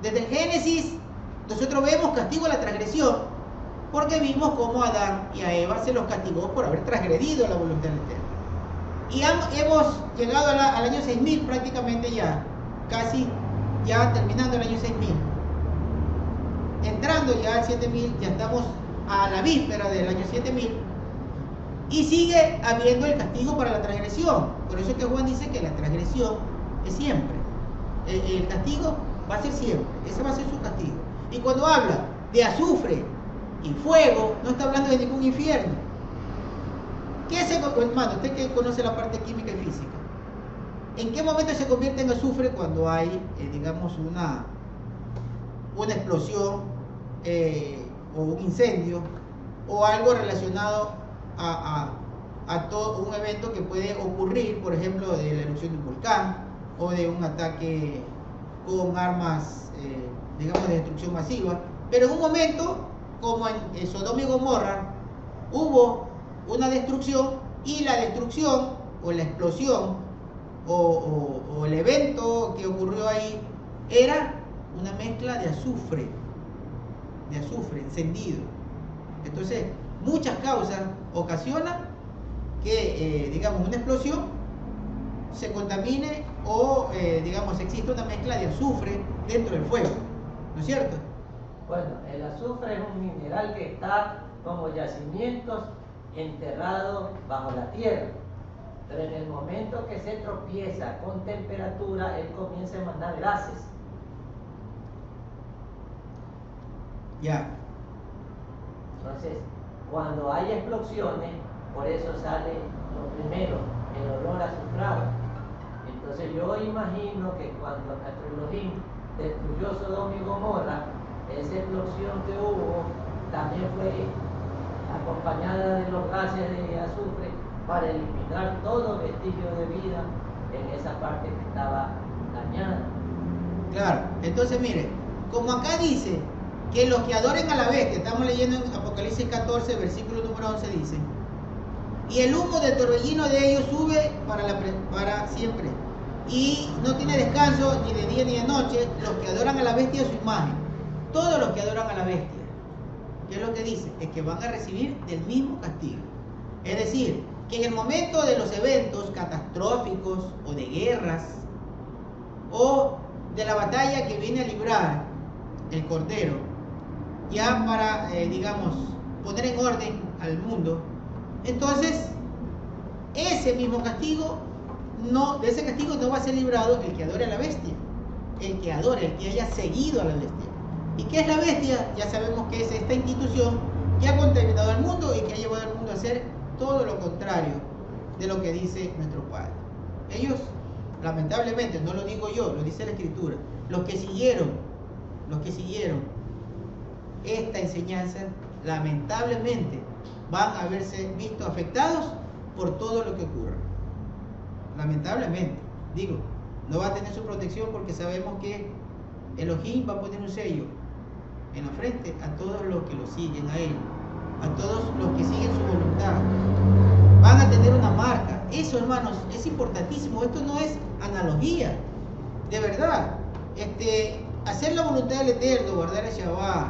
Desde el Génesis nosotros vemos castigo a la transgresión porque vimos cómo a Adán y a Eva se los castigó por haber transgredido la voluntad del Eterno. Y hemos llegado al año 6000 prácticamente ya, casi ya terminando el año 6000. Entrando ya al 7000, ya estamos a la víspera del año 7000. Y sigue habiendo el castigo para la transgresión. Por eso es que Juan dice que la transgresión es siempre. El castigo va a ser siempre. Ese va a ser su castigo. Y cuando habla de azufre y fuego, no está hablando de ningún infierno. ¿Qué es eso, hermano? Usted que conoce la parte química y física. ¿En qué momento se convierte en azufre? Cuando hay, digamos, una explosión o un incendio o algo relacionado a todo un evento que puede ocurrir, por ejemplo, de la erupción de un volcán o de un ataque con armas, digamos, de destrucción masiva. Pero en un momento, como en Sodoma y Gomorra, hubo una destrucción, y la destrucción o la explosión o el evento que ocurrió ahí era una mezcla de azufre encendido. Entonces, muchas causas ocasionan que, digamos, una explosión se contamine o, digamos, existe una mezcla de azufre dentro del fuego, ¿no es cierto? Bueno, el azufre es un mineral que está como yacimientos enterrado bajo la tierra, pero en el momento que se tropieza con temperatura, él comienza a emanar gases. Ya. Entonces, cuando hay explosiones, por eso sale lo primero, el olor azufrado. Entonces yo imagino que cuando nuestro Elohim destruyó Sodoma y Gomorra, esa explosión que hubo también fue acompañada de los gases de azufre para eliminar todo vestigio de vida en esa parte que estaba dañada. Claro, entonces mire, como acá dice que los que adoren a la bestia, estamos leyendo en Apocalipsis 14, versículo número 11, dice: y el humo del torbellino de ellos sube para siempre, y no tiene descanso ni de día ni de noche, los que adoran a la bestia y a su imagen. Todos los que adoran a la bestia, ¿qué es lo que dice? Es que van a recibir del mismo castigo. Es decir, que en el momento de los eventos catastróficos o de guerras o de la batalla que viene a librar el Cordero, ya para, digamos, poner en orden al mundo, entonces ese mismo castigo, de ese castigo no va a ser librado el que adore a la bestia, el que adore, el que haya seguido a la bestia. ¿Y qué es la bestia? Ya sabemos que es esta institución que ha contaminado al mundo y que ha llevado al mundo a hacer todo lo contrario de lo que dice nuestro Padre. Ellos, lamentablemente, no lo digo yo, lo dice la Escritura, los que siguieron esta enseñanza, lamentablemente van a verse visto afectados por todo lo que ocurra. Lamentablemente, digo, no va a tener su protección porque sabemos que Elohim va a poner un sello en la frente a todos los que lo siguen a él, a todos los que siguen su voluntad. Van a tener una marca. Eso, hermanos, es importantísimo. Esto no es analogía, de verdad. Hacer la voluntad del Eterno, guardar el Shabbat.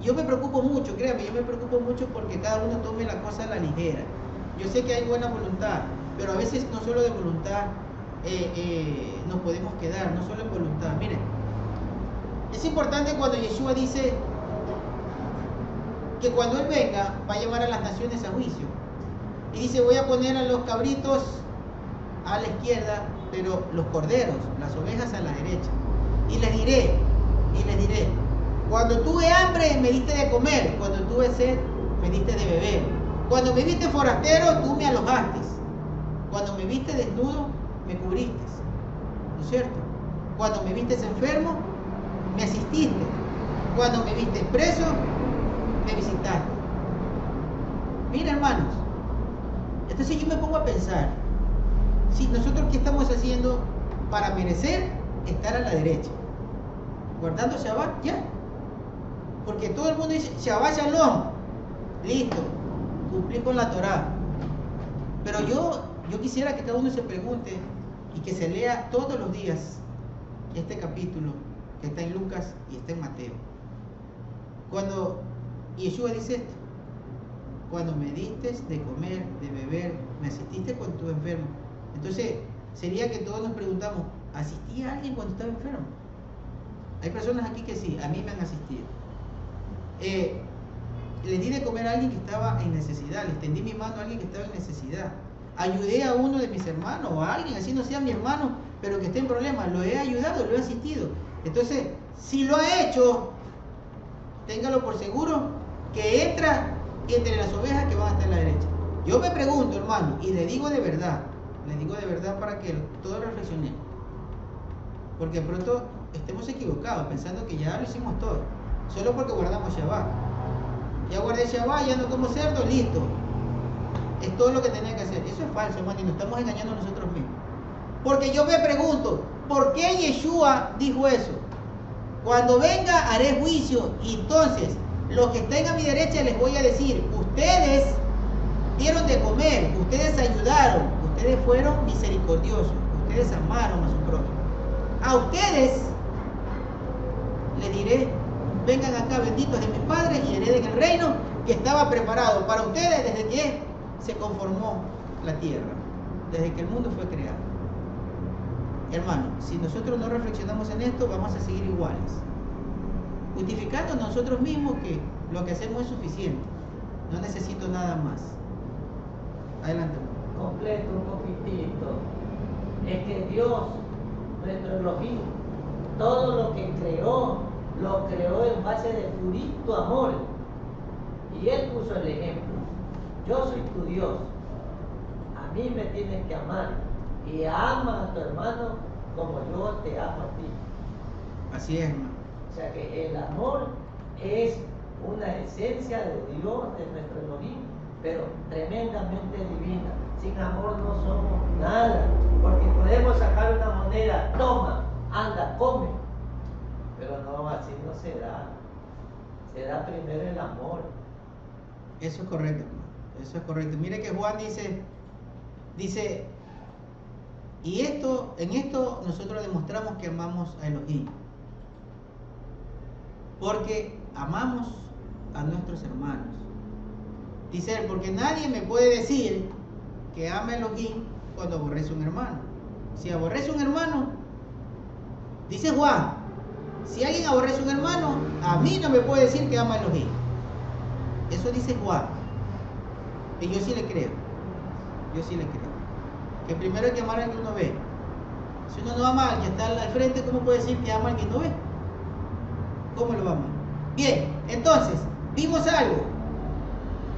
Yo me preocupo mucho, créame, yo me preocupo mucho porque cada uno tome la cosa a la ligera. Yo sé que hay buena voluntad, pero a veces no solo de voluntad nos podemos quedar, no solo en voluntad. Miren, es importante cuando Yeshua dice que cuando Él venga va a llevar a las naciones a juicio. Y dice: voy a poner a los cabritos a la izquierda, pero los corderos, las ovejas a la derecha. Y les diré, cuando tuve hambre me diste de comer, cuando tuve sed me diste de beber, cuando me viste forastero tú me alojaste, cuando me viste desnudo me cubriste, ¿no es cierto? Cuando me viste enfermo me asististe, cuando me viste preso me visitaste. Mira, hermanos, entonces yo me pongo a pensar, si nosotros qué estamos haciendo para merecer estar a la derecha, guardando Shabbat, ya, porque todo el mundo dice Shabbat Shalom, listo, cumplí con la Torah. Pero yo quisiera que cada uno se pregunte y que se lea todos los días este capítulo que está en Lucas y está en Mateo. Cuando Yeshua dice esto, cuando me diste de comer, de beber, me asististe cuando estuve enfermo. Entonces, sería que todos nos preguntamos, ¿asistí a alguien cuando estaba enfermo? Hay personas aquí que sí, a mí me han asistido. Le di de comer a alguien que estaba en necesidad, le extendí mi mano a alguien que estaba en necesidad. Ayudé a uno de mis hermanos o a alguien, así no sea mi hermano, pero que esté en problemas, lo he ayudado, lo he asistido. Entonces, si lo ha hecho, téngalo por seguro que entra entre las ovejas que van a estar a la derecha. Yo me pregunto, hermano, y le digo de verdad para que todos reflexionemos, porque de pronto estemos equivocados pensando que ya lo hicimos todo, solo porque guardamos Shabbat. Ya guardé Shabbat, ya no como cerdo, listo. Es todo lo que tenía que hacer. Eso es falso, hermano, y nos estamos engañando a nosotros mismos. Porque yo me pregunto, ¿por qué Yeshua dijo eso? Cuando venga haré juicio, y entonces los que estén a mi derecha les voy a decir, ustedes dieron de comer, ustedes ayudaron, ustedes fueron misericordiosos, ustedes amaron a su prójimo. A ustedes les diré, vengan acá benditos de mis padres y hereden el reino que estaba preparado para ustedes desde que se conformó la tierra, desde que el mundo fue creado. Hermano, si nosotros no reflexionamos en esto, vamos a seguir iguales, justificando nosotros mismos que lo que hacemos es suficiente, no necesito nada más. Adelante. Completo un poquitito. Es que Dios, nuestro Elohim, todo lo que creó, lo creó en base de purito amor. Y Él puso el ejemplo. Yo soy tu Dios. A mí me tienes que amar. Y ama a tu hermano como yo te amo a ti. Así es, hermano. O sea que el amor es una esencia de Dios, de nuestro Elohim, pero tremendamente divina. Sin amor no somos nada, porque podemos sacar una moneda, toma, anda, come, pero no, así no se da. Se da primero el amor. Eso es correcto, eso es correcto. Mire que Juan dice, y en esto nosotros demostramos que amamos a Elohim, porque amamos a nuestros hermanos. Dice él, porque nadie me puede decir que ama a Elohim cuando aborrece a un hermano. Si aborrece a un hermano, dice Juan, si alguien aborrece a un hermano, a mí no me puede decir que ama a Elohim. Eso dice Juan. Y yo sí le creo. Yo sí le creo. Que primero hay que amar al que uno ve. Si uno no ama al que está al frente, ¿cómo puede decir que ama al que no ve? ¿Cómo lo va a amar? Bien, entonces, vimos algo.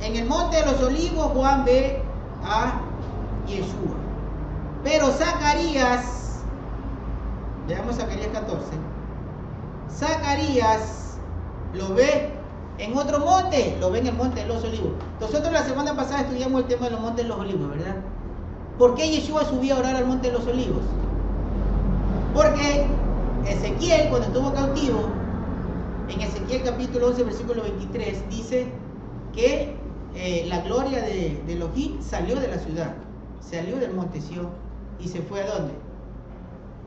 En el monte de los olivos, Juan ve a Yeshua. Pero Zacarías, veamos Zacarías 14. Zacarías lo ve en otro monte, lo ve en el monte de los olivos. Nosotros la semana pasada estudiamos el tema de los montes de los olivos, ¿verdad? ¿Por qué Yeshua subía a orar al monte de los olivos? Porque Ezequiel, cuando estuvo cautivo, en Ezequiel capítulo 11, versículo 23, dice que la gloria de Elohim salió de la ciudad, salió del monte Sión y se fue ¿a dónde?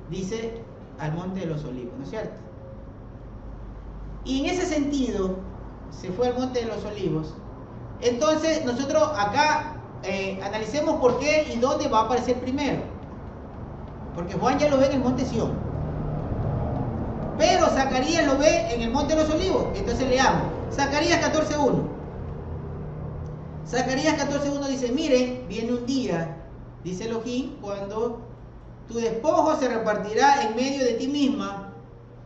Dice al monte de los olivos, ¿no es cierto? Y en ese sentido, se fue al monte de los olivos. Entonces nosotros acá analicemos por qué y dónde va a aparecer primero, porque Juan ya lo ve en el monte Sión, pero Zacarías lo ve en el monte de los olivos. Entonces leamos Zacarías 14:1. Zacarías 14:1 dice, miren, viene un día, dice Elohim, cuando tu despojo se repartirá en medio de ti misma,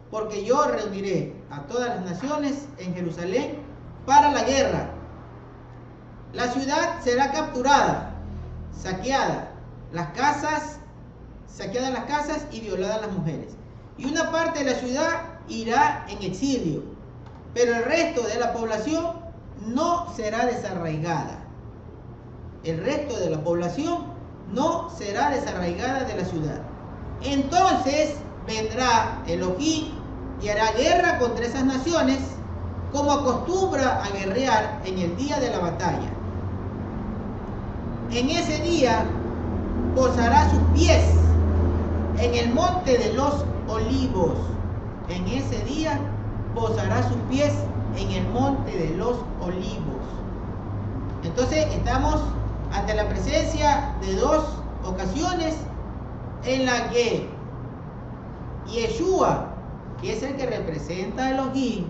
porque yo reuniré a todas las naciones en Jerusalén para la guerra. La ciudad será capturada, saqueada las casas y violadas las mujeres. Y una parte de la ciudad irá en exilio, pero el resto de la población no será desarraigada. El resto de la población no será desarraigada de la ciudad. Entonces vendrá Elohim y hará guerra contra esas naciones, como acostumbra a guerrear en el día de la batalla. En ese día posará sus pies en el monte de los olivos. En ese día posará sus pies en el monte de los olivos. Entonces estamos ante la presencia de dos ocasiones en la que Yeshua, que es el que representa a Elohim,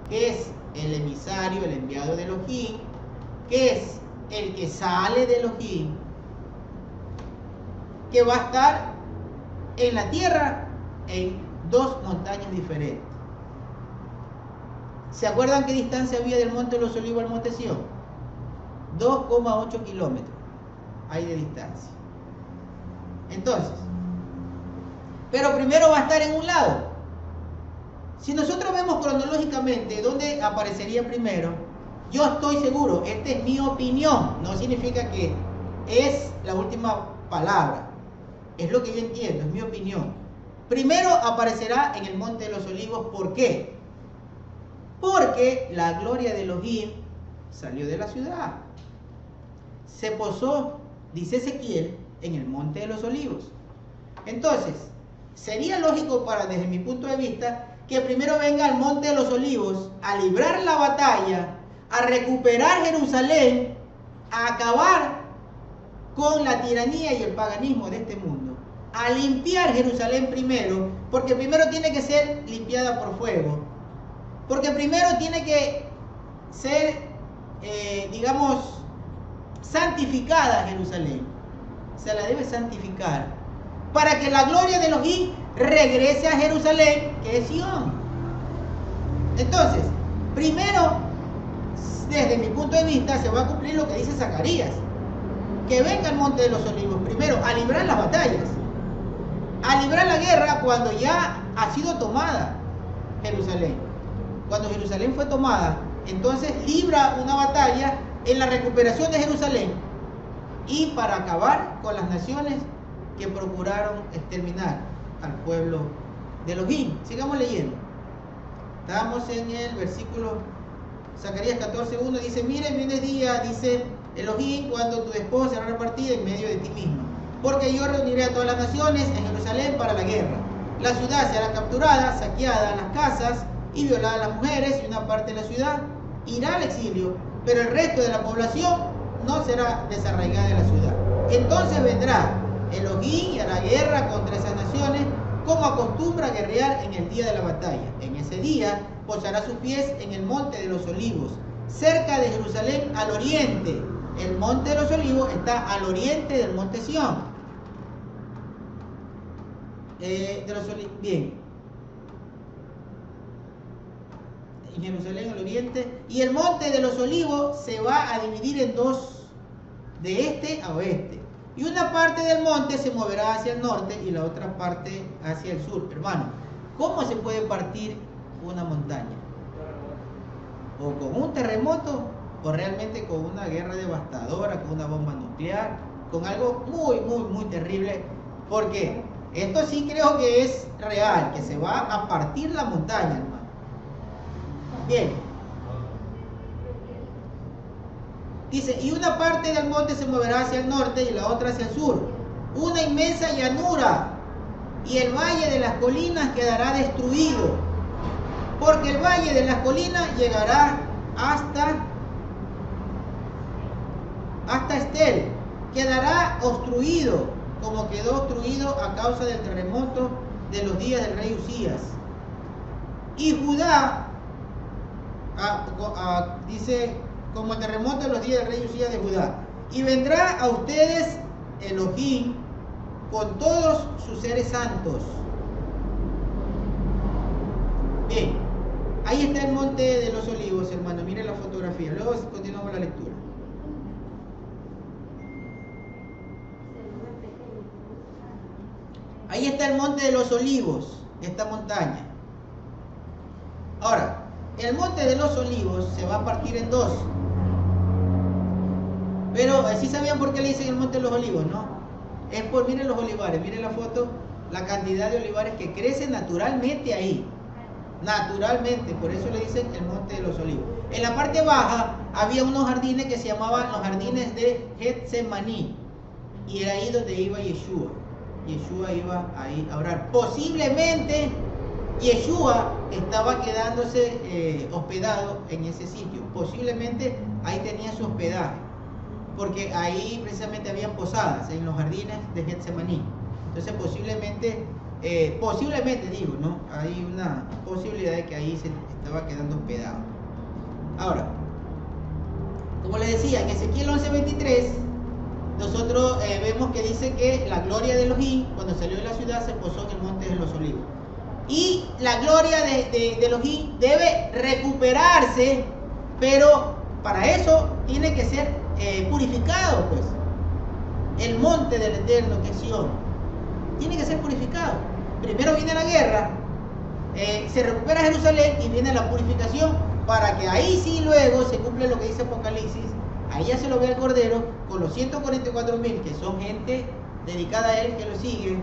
que es el emisario, el enviado de Elohim, que es el que sale de Elohim, que va a estar en la tierra en dos montañas diferentes. ¿Se acuerdan qué distancia había del Monte de los Olivos al Monte Sión? 2,8 kilómetros hay de distancia. Entonces, pero primero va a estar en un lado. Si nosotros vemos cronológicamente dónde aparecería primero, yo estoy seguro, esta es mi opinión, no significa que es la última palabra, es lo que yo entiendo, es mi opinión. Primero aparecerá en el Monte de los Olivos. ¿Por qué? Porque la gloria de Elohim salió de la ciudad, se posó, dice Ezequiel, en el Monte de los Olivos. Entonces, sería lógico desde mi punto de vista, que primero venga al Monte de los Olivos a librar la batalla, a recuperar Jerusalén, a acabar con la tiranía y el paganismo de este mundo, a limpiar Jerusalén primero, porque primero tiene que ser limpiada por fuego, porque primero tiene que ser, santificada Jerusalén. Se la debe santificar para que la gloria de Elohim regrese a Jerusalén, que es Sion. Entonces, primero, desde mi punto de vista, se va a cumplir lo que dice Zacarías, que venga al Monte de los Olivos primero a librar las batallas, a librar la guerra cuando ya ha sido tomada Jerusalén. Cuando Jerusalén fue tomada, entonces libra una batalla en la recuperación de Jerusalén y para acabar con las naciones que procuraron exterminar al pueblo de Elohim. Sigamos leyendo. Estamos en el versículo Zacarías 14:1, dice: miren, viene día, dice Elohim, cuando tu esposa será repartida en medio de ti mismo, porque yo reuniré a todas las naciones en Jerusalén para la guerra. La ciudad será capturada, saqueada las casas y violadas las mujeres, y una parte de la ciudad irá al exilio, pero el resto de la población no será desarraigada de la ciudad. Entonces vendrá Elohim y hará guerra contra esas naciones, como acostumbra guerrear en el día de la batalla. En ese día posará sus pies en el Monte de los Olivos, cerca de Jerusalén, al oriente. El Monte de los Olivos está al oriente del Monte Sión. Bien. En Jerusalén al oriente. Y el Monte de los Olivos se va a dividir en dos, de este a oeste. Y una parte del monte se moverá hacia el norte y la otra parte hacia el sur. Hermano, ¿cómo se puede partir una montaña? O con un terremoto, o realmente con una guerra devastadora, con una bomba nuclear, con algo muy, muy, muy terrible. Porque esto sí creo que es real, que se va a partir la montaña, hermano. Bien. Dice, y una parte del monte se moverá hacia el norte y la otra hacia el sur. Una inmensa llanura, y el valle de las colinas quedará destruido, porque el valle de las colinas llegará hasta Estel. Quedará obstruido, como quedó obstruido a causa del terremoto de los días del rey Usías. Y Judá, dice, como el terremoto de los días del rey Usías de Judá. Y vendrá a ustedes Elohim con todos sus seres santos. Bien, ahí está el Monte de los Olivos, hermano. Miren la fotografía. Luego continuamos la lectura. Ahí está el Monte de los Olivos, esta montaña. Ahora, el Monte de los Olivos se va a partir en dos. Pero sí sabían por qué le dicen el Monte de los Olivos, ¿no? Es por, miren los olivares, miren la foto, la cantidad de olivares que crecen naturalmente ahí. Naturalmente, por eso le dicen el Monte de los Olivos. En la parte baja había unos jardines que se llamaban los jardines de Getsemaní. Y era ahí donde iba Yeshua. Yeshua iba ahí a orar. Posiblemente Yeshua estaba quedándose hospedado en ese sitio. Posiblemente ahí tenía su hospedaje, porque ahí precisamente habían posadas en los jardines de Getsemaní. Entonces posiblemente digo, ¿no? Hay una posibilidad de que ahí se estaba quedando hospedado. Ahora, como les decía, en Ezequiel 11:23, nosotros vemos que dice que la gloria de Elohim, cuando salió de la ciudad, se posó en el monte de los olivos. Y la gloria de Elohim debe recuperarse, pero para eso tiene que ser purificado, pues. El monte del Eterno, que es Sion, tiene que ser purificado. Primero viene la guerra, se recupera Jerusalén y viene la purificación, para que ahí sí luego se cumple lo que dice Apocalipsis. Ahí ya se lo ve el Cordero con los 144,000 que son gente dedicada a él, que lo sigue,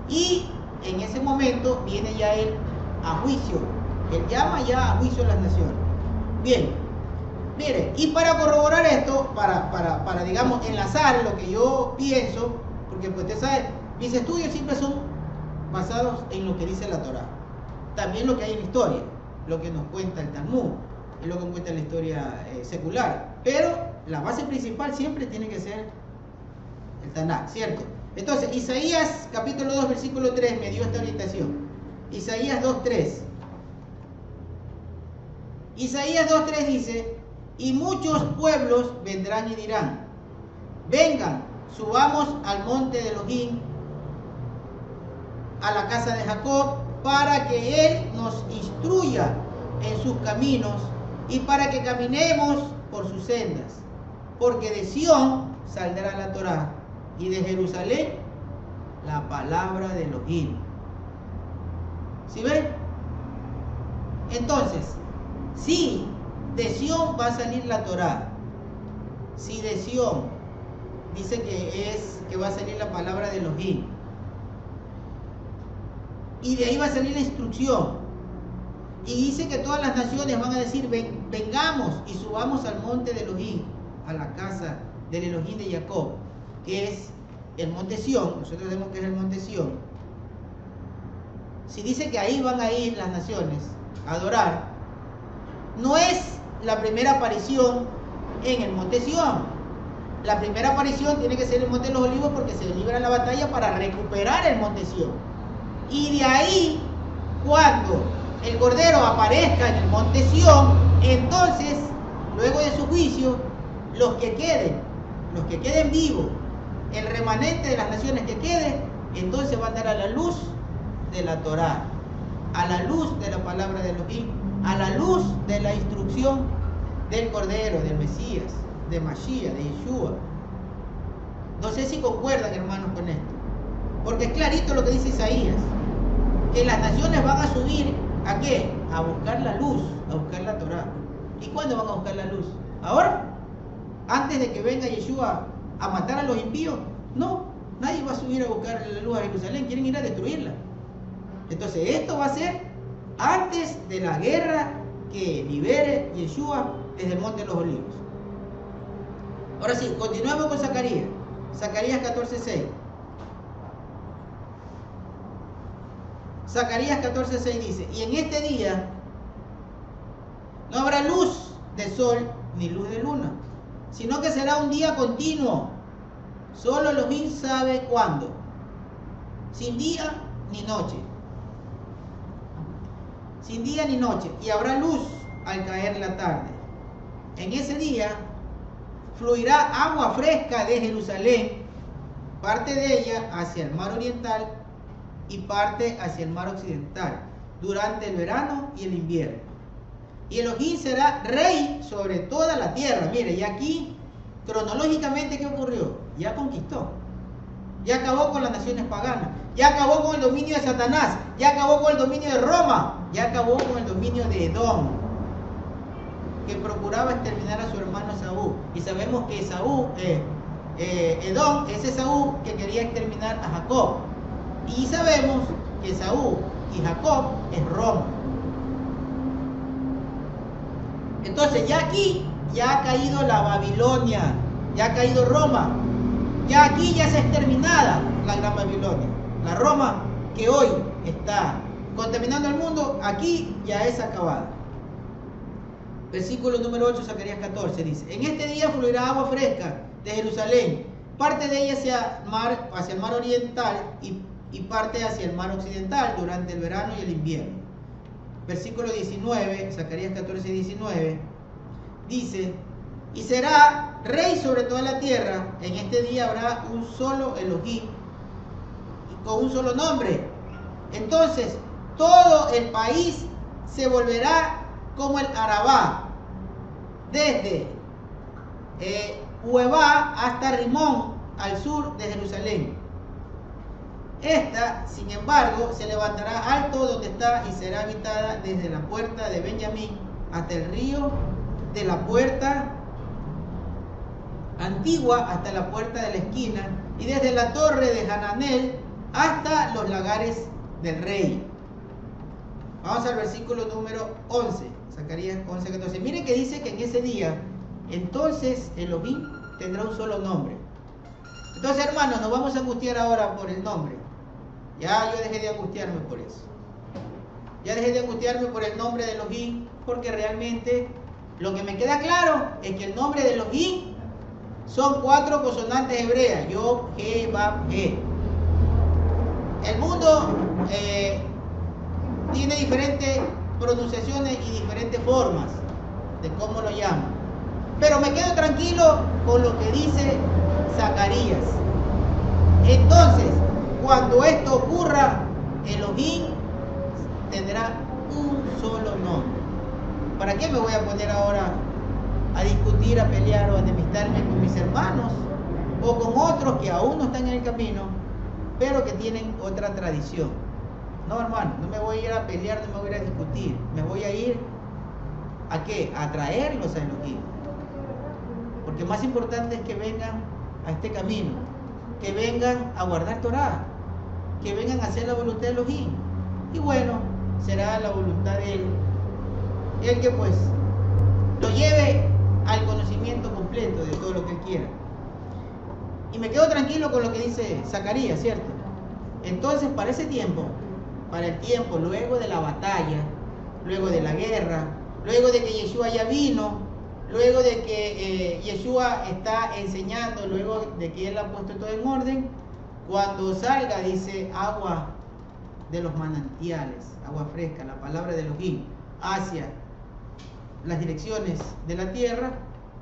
y en ese momento viene ya él a juicio. Él llama ya a juicio a las naciones. Bien, mire, y para corroborar esto, para digamos enlazar lo que yo pienso, porque pues usted sabe, mis estudios siempre son basados en lo que dice la Torá, también lo que hay en la historia, lo que nos cuenta el Talmud, es lo que cuenta la historia secular, pero la base principal siempre tiene que ser el Tanakh, ¿cierto? Entonces, Isaías capítulo 2, versículo 3 me dio esta orientación. Isaías 2:3. Isaías 2:3 dice: y muchos pueblos vendrán y dirán: vengan, subamos al monte de Elohim, a la casa de Jacob, para que él nos instruya en sus caminos y para que caminemos por sus sendas. Porque de Sión saldrá la Torá y de Jerusalén la palabra de Elohim. ¿Sí ven? Entonces, si de Sión va a salir la Torá, si de Sión dice que va a salir la palabra de Elohim, y de ahí va a salir la instrucción, y dice que todas las naciones van a decir: vengamos y subamos al monte de Elohim, a la casa del Elohim de Jacob, que es el monte Sión. Nosotros vemos que es el monte Sión. Si dice que ahí van a ir las naciones a adorar, no es la primera aparición en el monte Sión. La primera aparición tiene que ser en el monte de los olivos, porque se libra la batalla para recuperar el monte Sión. Y de ahí, cuando el Cordero aparezca en el monte Sión, entonces, luego de su juicio, los que queden vivos, el remanente de las naciones que quede, entonces va a andar a la luz de la Torá, a la luz de la palabra de Elohim, a la luz de la instrucción del Cordero, del Mesías, de Mashiach, de Yeshua. No sé si concuerdan, hermanos, con esto, porque es clarito lo que dice Isaías, que las naciones van a subir ¿a qué? A buscar la luz, a buscar la Torá. ¿Y cuándo van a buscar la luz? ¿Ahora? ¿Antes de que venga Yeshua a matar a los impíos? No, nadie va a subir a buscar la luz a Jerusalén, quieren ir a destruirla. Entonces esto va a ser antes de la guerra que libere Yeshua desde el monte de los olivos. Ahora sí, continuamos con Zacarías. Zacarías 14:6. Zacarías 14:6 dice: y en este día no habrá luz de sol ni luz de luna, sino que será un día continuo, solo Elohim sabe cuándo, sin día ni noche. Sin día ni noche, y habrá luz al caer la tarde. En ese día fluirá agua fresca de Jerusalén, parte de ella hacia el mar oriental y parte hacia el mar occidental, durante el verano y el invierno. Y Elohim será rey sobre toda la tierra. Mire, y aquí, cronológicamente, ¿qué ocurrió? Ya conquistó. Ya acabó con las naciones paganas. Ya acabó con el dominio de Satanás. Ya acabó con el dominio de Roma. Ya acabó con el dominio de Edom, que procuraba exterminar a su hermano Esaú. Y sabemos que Edom es Esaú que quería exterminar a Jacob. Y sabemos que Esaú y Jacob es Roma. Entonces ya aquí ya ha caído la Babilonia, ya ha caído Roma, ya aquí ya es exterminada la gran Babilonia. La Roma que hoy está contaminando el mundo, aquí ya es acabada. Versículo número 8, Zacarías 14, dice: en este día fluirá agua fresca de Jerusalén, parte de ella hacia el mar oriental y parte hacia el mar occidental durante el verano y el invierno. Versículo 19, Zacarías 14, 19, dice: y será rey sobre toda la tierra. En este día habrá un solo Elohim y con un solo nombre. Entonces todo el país se volverá como el Arabá, desde Huebá hasta Rimón, al sur de Jerusalén. Esta, sin embargo, se levantará alto donde está y será habitada desde la puerta de Benjamín hasta el río de la puerta antigua hasta la puerta de la esquina, y desde la torre de Hananel hasta los lagares del rey. Vamos al versículo número 11, Zacarías 11, 14. Miren que dice que en ese día, entonces Elohim tendrá un solo nombre. Entonces, hermanos, nos vamos a angustiar ahora por el nombre. Ya yo dejé de angustiarme por eso. Ya dejé de angustiarme por el nombre de Elohim, porque realmente lo que me queda claro es que el nombre de Elohim son 4 consonantes hebreas: Yod, He, Vav, He. El mundo tiene diferentes pronunciaciones y diferentes formas de cómo lo llaman, pero me quedo tranquilo con lo que dice Zacarías. Entonces, cuando esto ocurra, Elohim tendrá un solo nombre. ¿Para qué me voy a poner ahora a discutir, a pelear o a enemistarme con mis hermanos o con otros que aún no están en el camino, pero que tienen otra tradición? No, hermano, no me voy a ir a pelear, no me voy a ir a discutir. Me voy a ir ¿a qué? A traerlos a Elohim. Porque más importante es que vengan a este camino, que vengan a guardar Torah, que vengan a hacer la voluntad de Elohim. Y bueno, será la voluntad de Él el que pues lo lleve al conocimiento completo de todo lo que Él quiera. Y me quedo tranquilo con lo que dice Zacarías, ¿cierto? Entonces, para ese tiempo, para el tiempo luego de la batalla, luego de la guerra, luego de que Yeshua ya vino, luego de que Yeshua está enseñando, luego de que Él ha puesto todo en orden, cuando salga, dice, agua de los manantiales, agua fresca, la palabra de Elohim, hacia las direcciones de la tierra,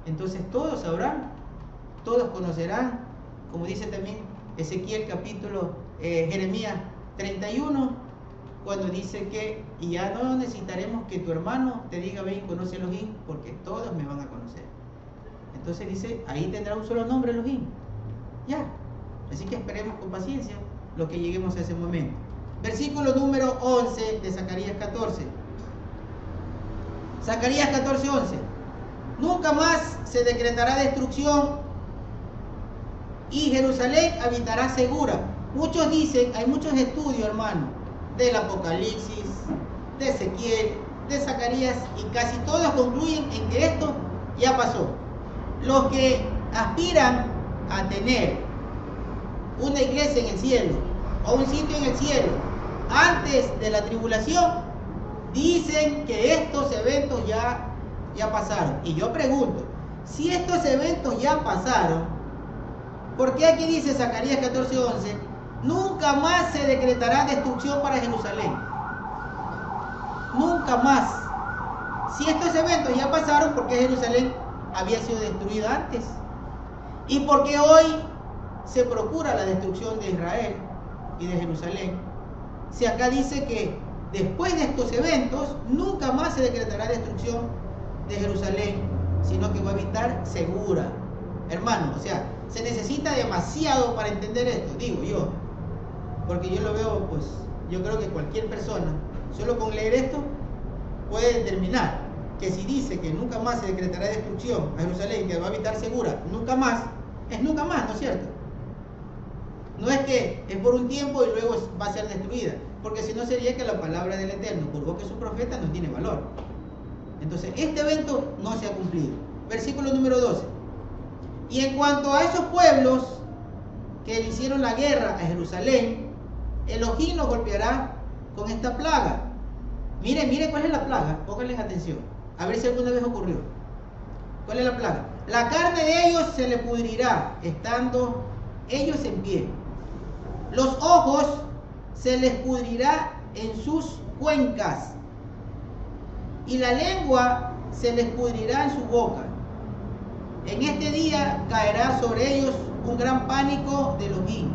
entonces todos sabrán, todos conocerán, como dice también Ezequiel capítulo, Jeremías 31, cuando dice que y ya no necesitaremos que tu hermano te diga ven y conoce a Elohim, porque todos me van a conocer. Entonces dice, ahí tendrá un solo nombre Elohim. Ya. Así que esperemos con paciencia lo que lleguemos a ese momento. Versículo número 11 de Zacarías 14. Zacarías 14, 11. Nunca más se decretará destrucción y Jerusalén habitará segura. Muchos dicen, hay muchos estudios, hermano, del Apocalipsis, de Ezequiel, de Zacarías, y casi todos concluyen en que esto ya pasó. Los que aspiran a tener una iglesia en el cielo o un sitio en el cielo antes de la tribulación dicen que estos eventos ya pasaron. Y yo pregunto, si estos eventos ya pasaron, ¿por qué aquí dice Zacarías 14:11? Nunca más se decretará destrucción para Jerusalén. Nunca más. Si estos eventos ya pasaron, ¿por qué Jerusalén había sido destruida antes? ¿Y por qué hoy se procura la destrucción de Israel y de Jerusalén? Si acá dice que después de estos eventos nunca más se decretará destrucción de Jerusalén, sino que va a habitar segura. Hermano, o sea, se necesita demasiado para entender esto, digo yo, porque yo lo veo, pues, yo creo que cualquier persona, solo con leer esto, puede determinar que si dice que nunca más se decretará destrucción a Jerusalén, que va a habitar segura, nunca más, es nunca más, ¿no es cierto? No es que es por un tiempo y luego va a ser destruida, porque si no sería que la palabra del Eterno, por boca de su profeta, no tiene valor. Entonces, este evento no se ha cumplido. Versículo número 12. Y en cuanto a esos pueblos que le hicieron la guerra a Jerusalén, Elohim los golpeará con esta plaga. Mire cuál es la plaga, pónganle atención. A ver si alguna vez ocurrió. ¿Cuál es la plaga? La carne de ellos se le pudrirá, estando ellos en pie. Los ojos se les pudrirá en sus cuencas, y la lengua se les pudrirá en su boca. En este día caerá sobre ellos un gran pánico de Elohim,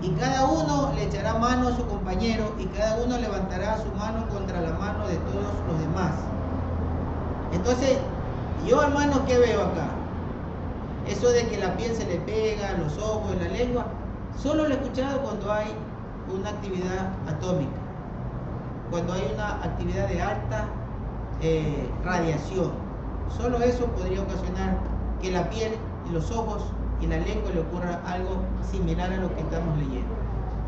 y cada uno le echará mano a su compañero, y cada uno levantará su mano contra la mano de todos los demás. Entonces, yo, hermano, ¿qué veo acá? Eso de que la piel se le pega, los ojos, la lengua, solo lo he escuchado cuando hay una actividad atómica, cuando hay una actividad de alta radiación. Solo eso podría ocasionar que la piel y los ojos y la lengua le ocurra algo similar a lo que estamos leyendo.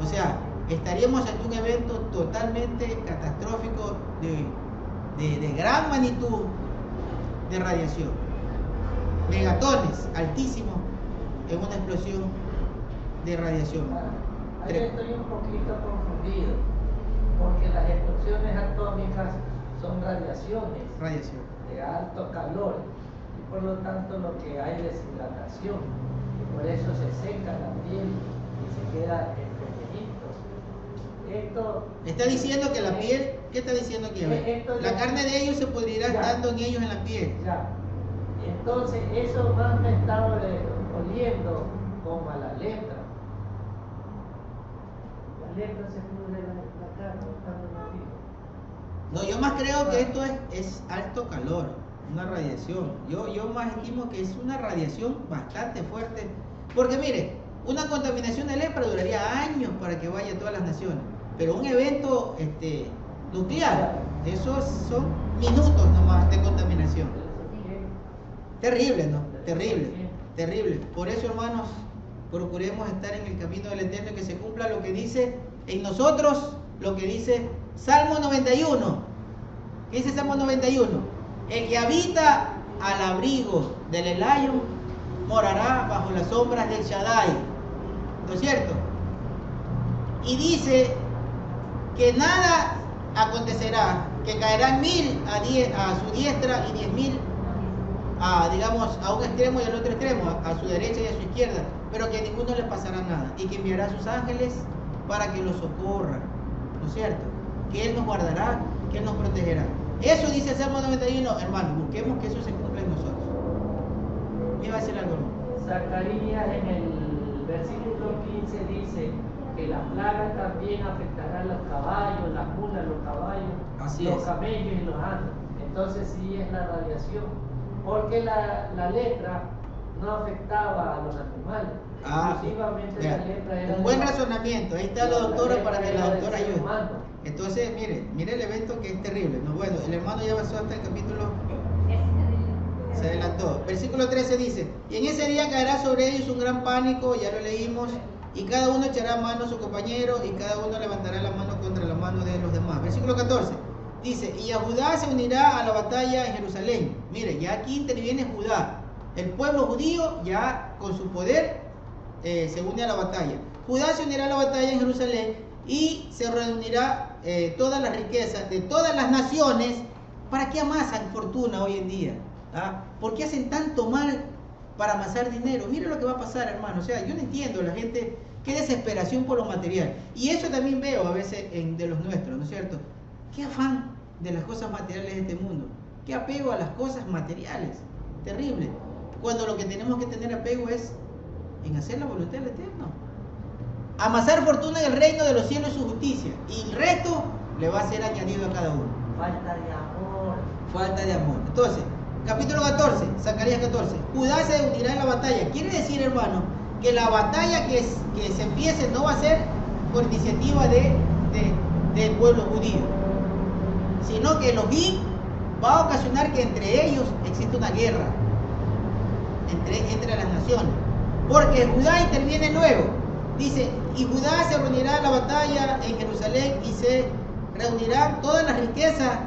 O sea, estaríamos ante un evento totalmente catastrófico de gran magnitud de radiación. Megatones altísimos en una explosión de radiación. Ahí estoy un poquito confundido, porque las explosiones atómicas son radiaciones de alto calor, y por lo tanto lo que hay es deshidratación, y por eso se seca la piel y se queda pequeñito. Esto está diciendo que la piel, ¿qué está diciendo aquí? La carne de ellos se pudrirá estando en ellos en la piel. Ya. Entonces eso más me estaba oliendo como a la lepra. La lepra se pudre la carne estando en la piel. No, yo más creo que esto es alto calor, una radiación. Yo más estimo que es una radiación bastante fuerte. Porque mire, una contaminación de lepra duraría años para que vaya a todas las naciones. Pero un evento nuclear, esos son minutos nomás de contaminación. Terrible, ¿no? Terrible, terrible. Por eso, hermanos, procuremos estar en el camino del Eterno y que se cumpla lo que dice en nosotros, lo que dice Salmo 91. ¿Qué dice Salmo 91? El que habita al abrigo del Elayo morará bajo las sombras del Shaddai. ¿No es cierto? Y dice que nada acontecerá, que caerán 1000 a su diestra y 10.000 digamos, a un extremo y al otro extremo, a su derecha y a su izquierda, pero que a ninguno le pasará nada, y que enviará a sus ángeles para que los socorran, ¿no es cierto? Que Él nos guardará, que Él nos protegerá. Eso dice el Salmo 91, hermano, busquemos que eso se cumpla en nosotros. ¿Me iba a decir algo? Zacarías en el versículo 15 dice que la plaga también afectará a los caballos, las mulas, los caballos, Así los es. camellos y los asnos. Entonces sí es la radiación. Porque la lepra no afectaba a los animales. Exclusivamente la lepra era un buen razonamiento. Ahí está la doctora para que la doctora ayude. Humano. Entonces, mire el evento que es terrible. No, bueno, el hermano ya pasó hasta el capítulo. Se adelantó. Versículo 13 dice: y en ese día caerá sobre ellos un gran pánico, ya lo leímos, y cada uno echará mano a su compañero, y cada uno levantará la mano contra la mano de los demás. Versículo 14. Dice, y a Judá se unirá a la batalla en Jerusalén. Mire, ya aquí interviene Judá. El pueblo judío ya con su poder se une a la batalla. Judá se unirá a la batalla en Jerusalén y se reunirá todas las riquezas de todas las naciones. ¿Para qué amasan fortuna hoy en día? ¿Ah? ¿Por qué hacen tanto mal para amasar dinero? Mire lo que va a pasar, hermano. O sea, yo no entiendo la gente, qué desesperación por lo material. Y eso también veo a veces de los nuestros, ¿no es cierto? Qué afán de las cosas materiales de este mundo. Qué apego a las cosas materiales. Terrible. Cuando lo que tenemos que tener apego es en hacer la voluntad del Eterno. Amasar fortuna en el reino de los cielos y su justicia. Y el resto le va a ser añadido a cada uno. Falta de amor. Falta de amor. Entonces, capítulo 14, Zacarías 14. Judá se unirá en la batalla. Quiere decir, hermano, que la batalla que se empiece no va a ser por iniciativa del pueblo judío, sino que Elohim va a ocasionar que entre ellos exista una guerra entre las naciones, porque Judá interviene luego. Dice, y Judá se reunirá a la batalla en Jerusalén y se reunirán todas las riquezas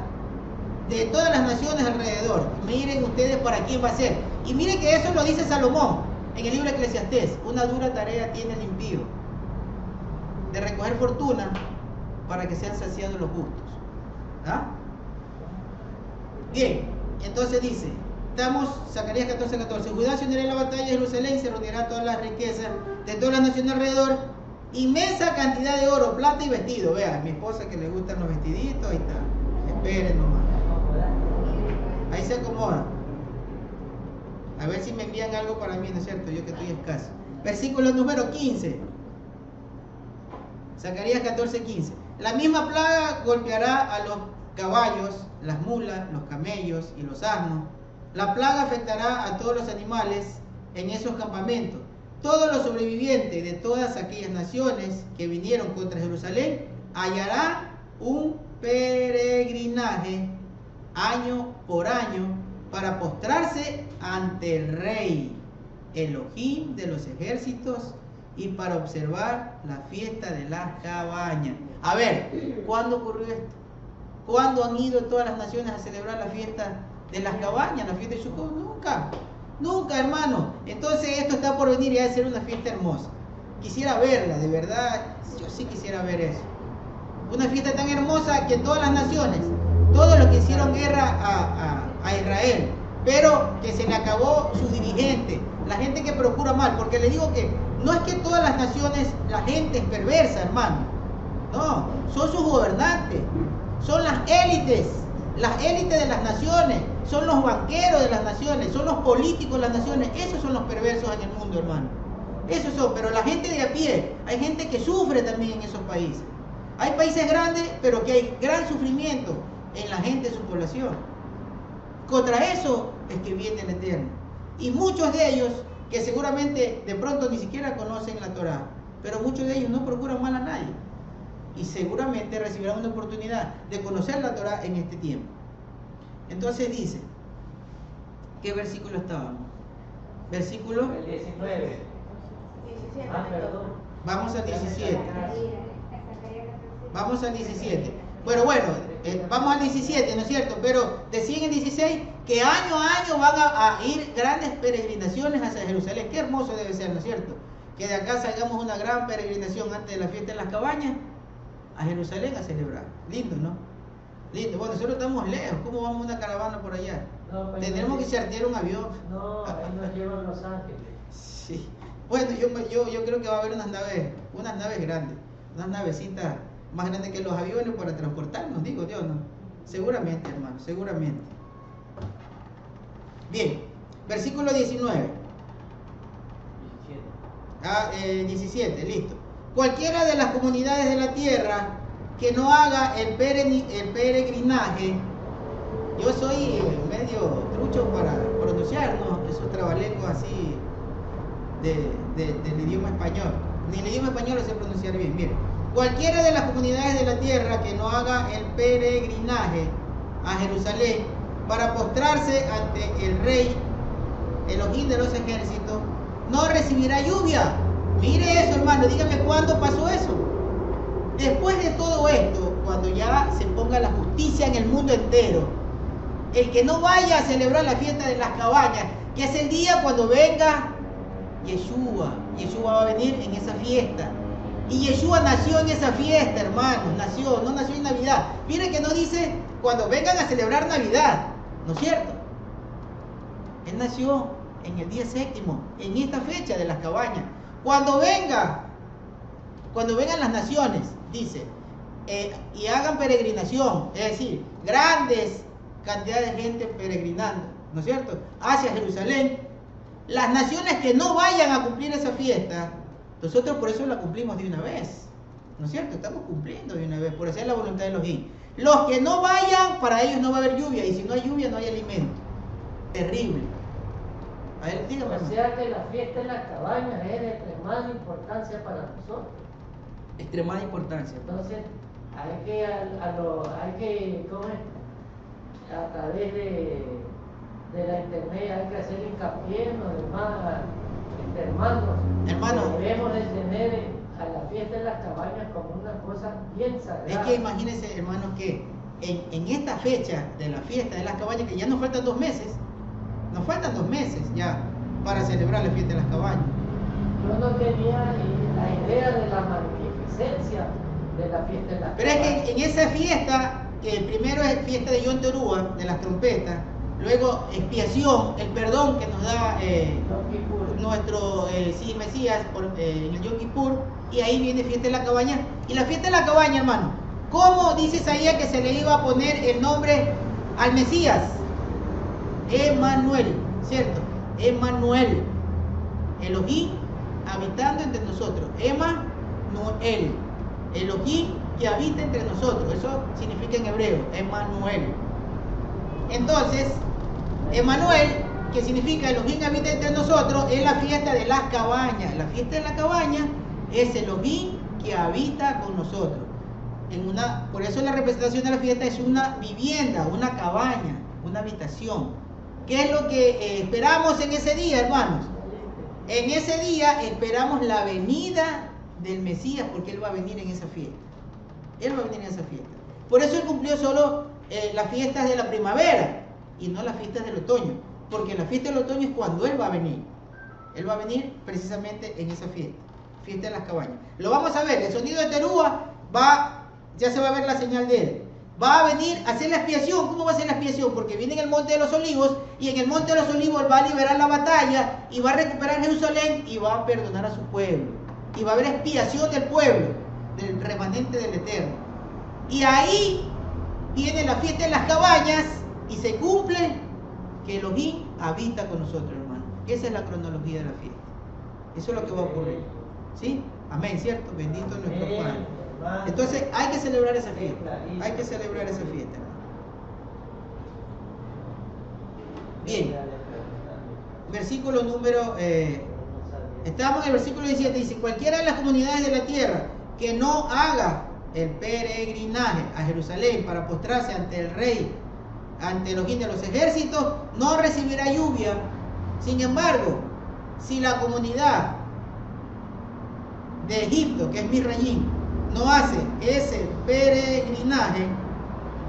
de todas las naciones alrededor. Miren ustedes para quién va a ser. Y miren que eso lo dice Salomón en el libro de Eclesiastés. Una dura tarea tiene el impío, de recoger fortuna para que sean saciados los justos. ¿Ah? Bien, Entonces dice, estamos, Zacarías 14:14, Judá se unirá en la batalla, Jerusalén se reunirá todas las riquezas de todas las naciones alrededor, inmensa cantidad de oro, plata y vestido. Vea, mi esposa que le gustan los vestiditos, ahí está, esperen nomás. Ahí se acomoda. A ver si me envían algo para mí, ¿no es cierto? Yo que estoy escaso. Versículo número 15. Zacarías 14:15. La misma plaga golpeará a los caballos, las mulas, los camellos y los asnos. La plaga afectará a todos los animales en esos campamentos. Todos los sobrevivientes de todas aquellas naciones que vinieron contra Jerusalén hallarán un peregrinaje año por año para postrarse ante el Rey Elohim de los ejércitos y para observar la fiesta de las cabañas. A ver, ¿cuándo ocurrió esto? ¿Cuándo han ido todas las naciones a celebrar la fiesta de las cabañas, la fiesta de Sukkot? Nunca, nunca, hermano. Entonces esto está por venir y ha de ser una fiesta hermosa. Quisiera verla, de verdad, yo sí quisiera ver eso. Una fiesta tan hermosa que todas las naciones, todos los que hicieron guerra a Israel, pero que se le acabó su dirigente, la gente que procura mal, porque le digo que no es que todas las naciones, la gente es perversa, hermano. No, son sus gobernantes, son las élites de las naciones, son los banqueros de las naciones, son los políticos de las naciones. Esos son los perversos en el mundo, hermano. Esos son, pero la gente de a pie, hay gente que sufre también en esos países. Hay países grandes, pero que hay gran sufrimiento en la gente de su población. Contra eso es que viene el Eterno. Y muchos de ellos, que seguramente de pronto ni siquiera conocen la Torá, pero muchos de ellos no procuran mal a nadie. Y seguramente recibirán una oportunidad de conocer la Torá en este tiempo. Entonces dice, ¿qué versículo estábamos? Versículo El 19. 17. Ah, perdón. Vamos al 17. Vamos al 17. Bueno, vamos al 17, ¿no es cierto? Pero decía en el 16 que año a año van a ir grandes peregrinaciones hacia Jerusalén. Qué hermoso debe ser, ¿no es cierto? Que de acá salgamos una gran peregrinación antes de la fiesta de las cabañas a Jerusalén a celebrar. Lindo, ¿no? Lindo. Bueno, nosotros estamos lejos. ¿Cómo vamos una caravana por allá? No, pues Tendremos que chartear un avión. No, ahí nos llevan Los Ángeles. Sí. Bueno, yo creo que va a haber unas naves grandes, unas navecitas más grandes que los aviones para transportarnos, digo Dios, ¿no? Seguramente, hermano, seguramente. Bien, versículo 19. 17, listo. Cualquiera de las comunidades de la tierra que no haga el peregrinaje, yo soy medio trucho para pronunciar, ¿no? Esos trabalenguas así del idioma español. Ni el idioma español lo sé pronunciar bien. Miren, cualquiera de las comunidades de la tierra que no haga el peregrinaje a Jerusalén para postrarse ante el Rey Elohim de los ejércitos, no recibirá lluvia. Mire eso, hermano, dígame cuándo pasó eso. Después de todo esto, cuando ya se ponga la justicia en el mundo entero, el que no vaya a celebrar la fiesta de las cabañas, que es el día cuando venga Yeshua va a venir en esa fiesta. Y Yeshua nació en esa fiesta, hermano, no nació en Navidad. Mire que no dice cuando vengan a celebrar Navidad, ¿no es cierto? Él nació en el día séptimo, en esta fecha de las cabañas. Cuando vengan las naciones, dice, y hagan peregrinación, es decir, grandes cantidades de gente peregrinando, ¿no es cierto?, hacia Jerusalén. Las naciones que no vayan a cumplir esa fiesta, nosotros por eso la cumplimos de una vez, ¿no es cierto? Estamos cumpliendo de una vez, por hacer la voluntad de Elohim. Los que no vayan, para ellos no va a haber lluvia, y si no hay lluvia no hay alimento. Terrible. A ver, dígame. O sea que la fiesta en las cabañas es de extremada importancia para nosotros. Extremada importancia. Entonces, hay que ¿cómo es? A través de la internet hay que hacer hincapié en los demás hermanos. Debemos de tener a la fiesta de las cabañas como una cosa bien sagrada. Es que imagínense, hermanos, que en esta fecha de la fiesta de las cabañas, que ya nos faltan 2 meses, ya para celebrar la fiesta de las cabañas. Yo no tenía la idea de la magnificencia de la fiesta de las cabañas. Pero es que en esa fiesta, que primero es fiesta de Yom Teruah, de las trompetas, Luego, expiación, el perdón que nos da Yom Kippur. nuestro Mesías en el Yom Kippur. Y ahí viene fiesta de la cabaña. Y la fiesta de la cabaña, hermano, ¿cómo dice Isaías que se le iba a poner el nombre al Mesías? Emmanuel, ¿cierto? Emmanuel. Elohim habitando entre nosotros. Emmanuel. Elohim que habita entre nosotros. Eso significa en hebreo, Emmanuel. Entonces, Emmanuel, que significa Elohim habita entre nosotros, es la fiesta de las cabañas. La fiesta de la cabaña es Elohim que habita con nosotros. Por eso la representación de la fiesta es una vivienda, una cabaña, una habitación. ¿Qué es lo que esperamos en ese día, hermanos? En ese día esperamos la venida del Mesías, porque Él va a venir en esa fiesta. Él va a venir en esa fiesta. Por eso Él cumplió solo las fiestas de la primavera y no las fiestas del otoño, porque la fiesta del otoño es cuando Él va a venir. Él va a venir precisamente en esa fiesta, fiesta de las cabañas. Lo vamos a ver, el sonido de Terúa ya se va a ver la señal de Él. Va a venir a hacer la expiación. ¿Cómo va a ser la expiación? Porque viene en el Monte de los Olivos, y en el Monte de los Olivos Él va a liberar la batalla y va a recuperar Jerusalén y va a perdonar a su pueblo. Y va a haber expiación del pueblo, del remanente del Eterno. Y ahí viene la fiesta de las cabañas y se cumple que Elohim habita con nosotros, hermano. Esa es la cronología de la fiesta. Eso es lo que va a ocurrir. ¿Sí? Amén, ¿cierto? Bendito nuestro Padre. Entonces hay que celebrar esa fiesta. Hay que celebrar esa fiesta. Bien. Versículo número... estamos en el versículo 17. Dice: cualquiera de las comunidades de la tierra que no haga el peregrinaje a Jerusalén para postrarse ante el rey, ante Elohim de los ejércitos, no recibirá lluvia. Sin embargo, si la comunidad de Egipto, que es Misrayim, no hace ese peregrinaje,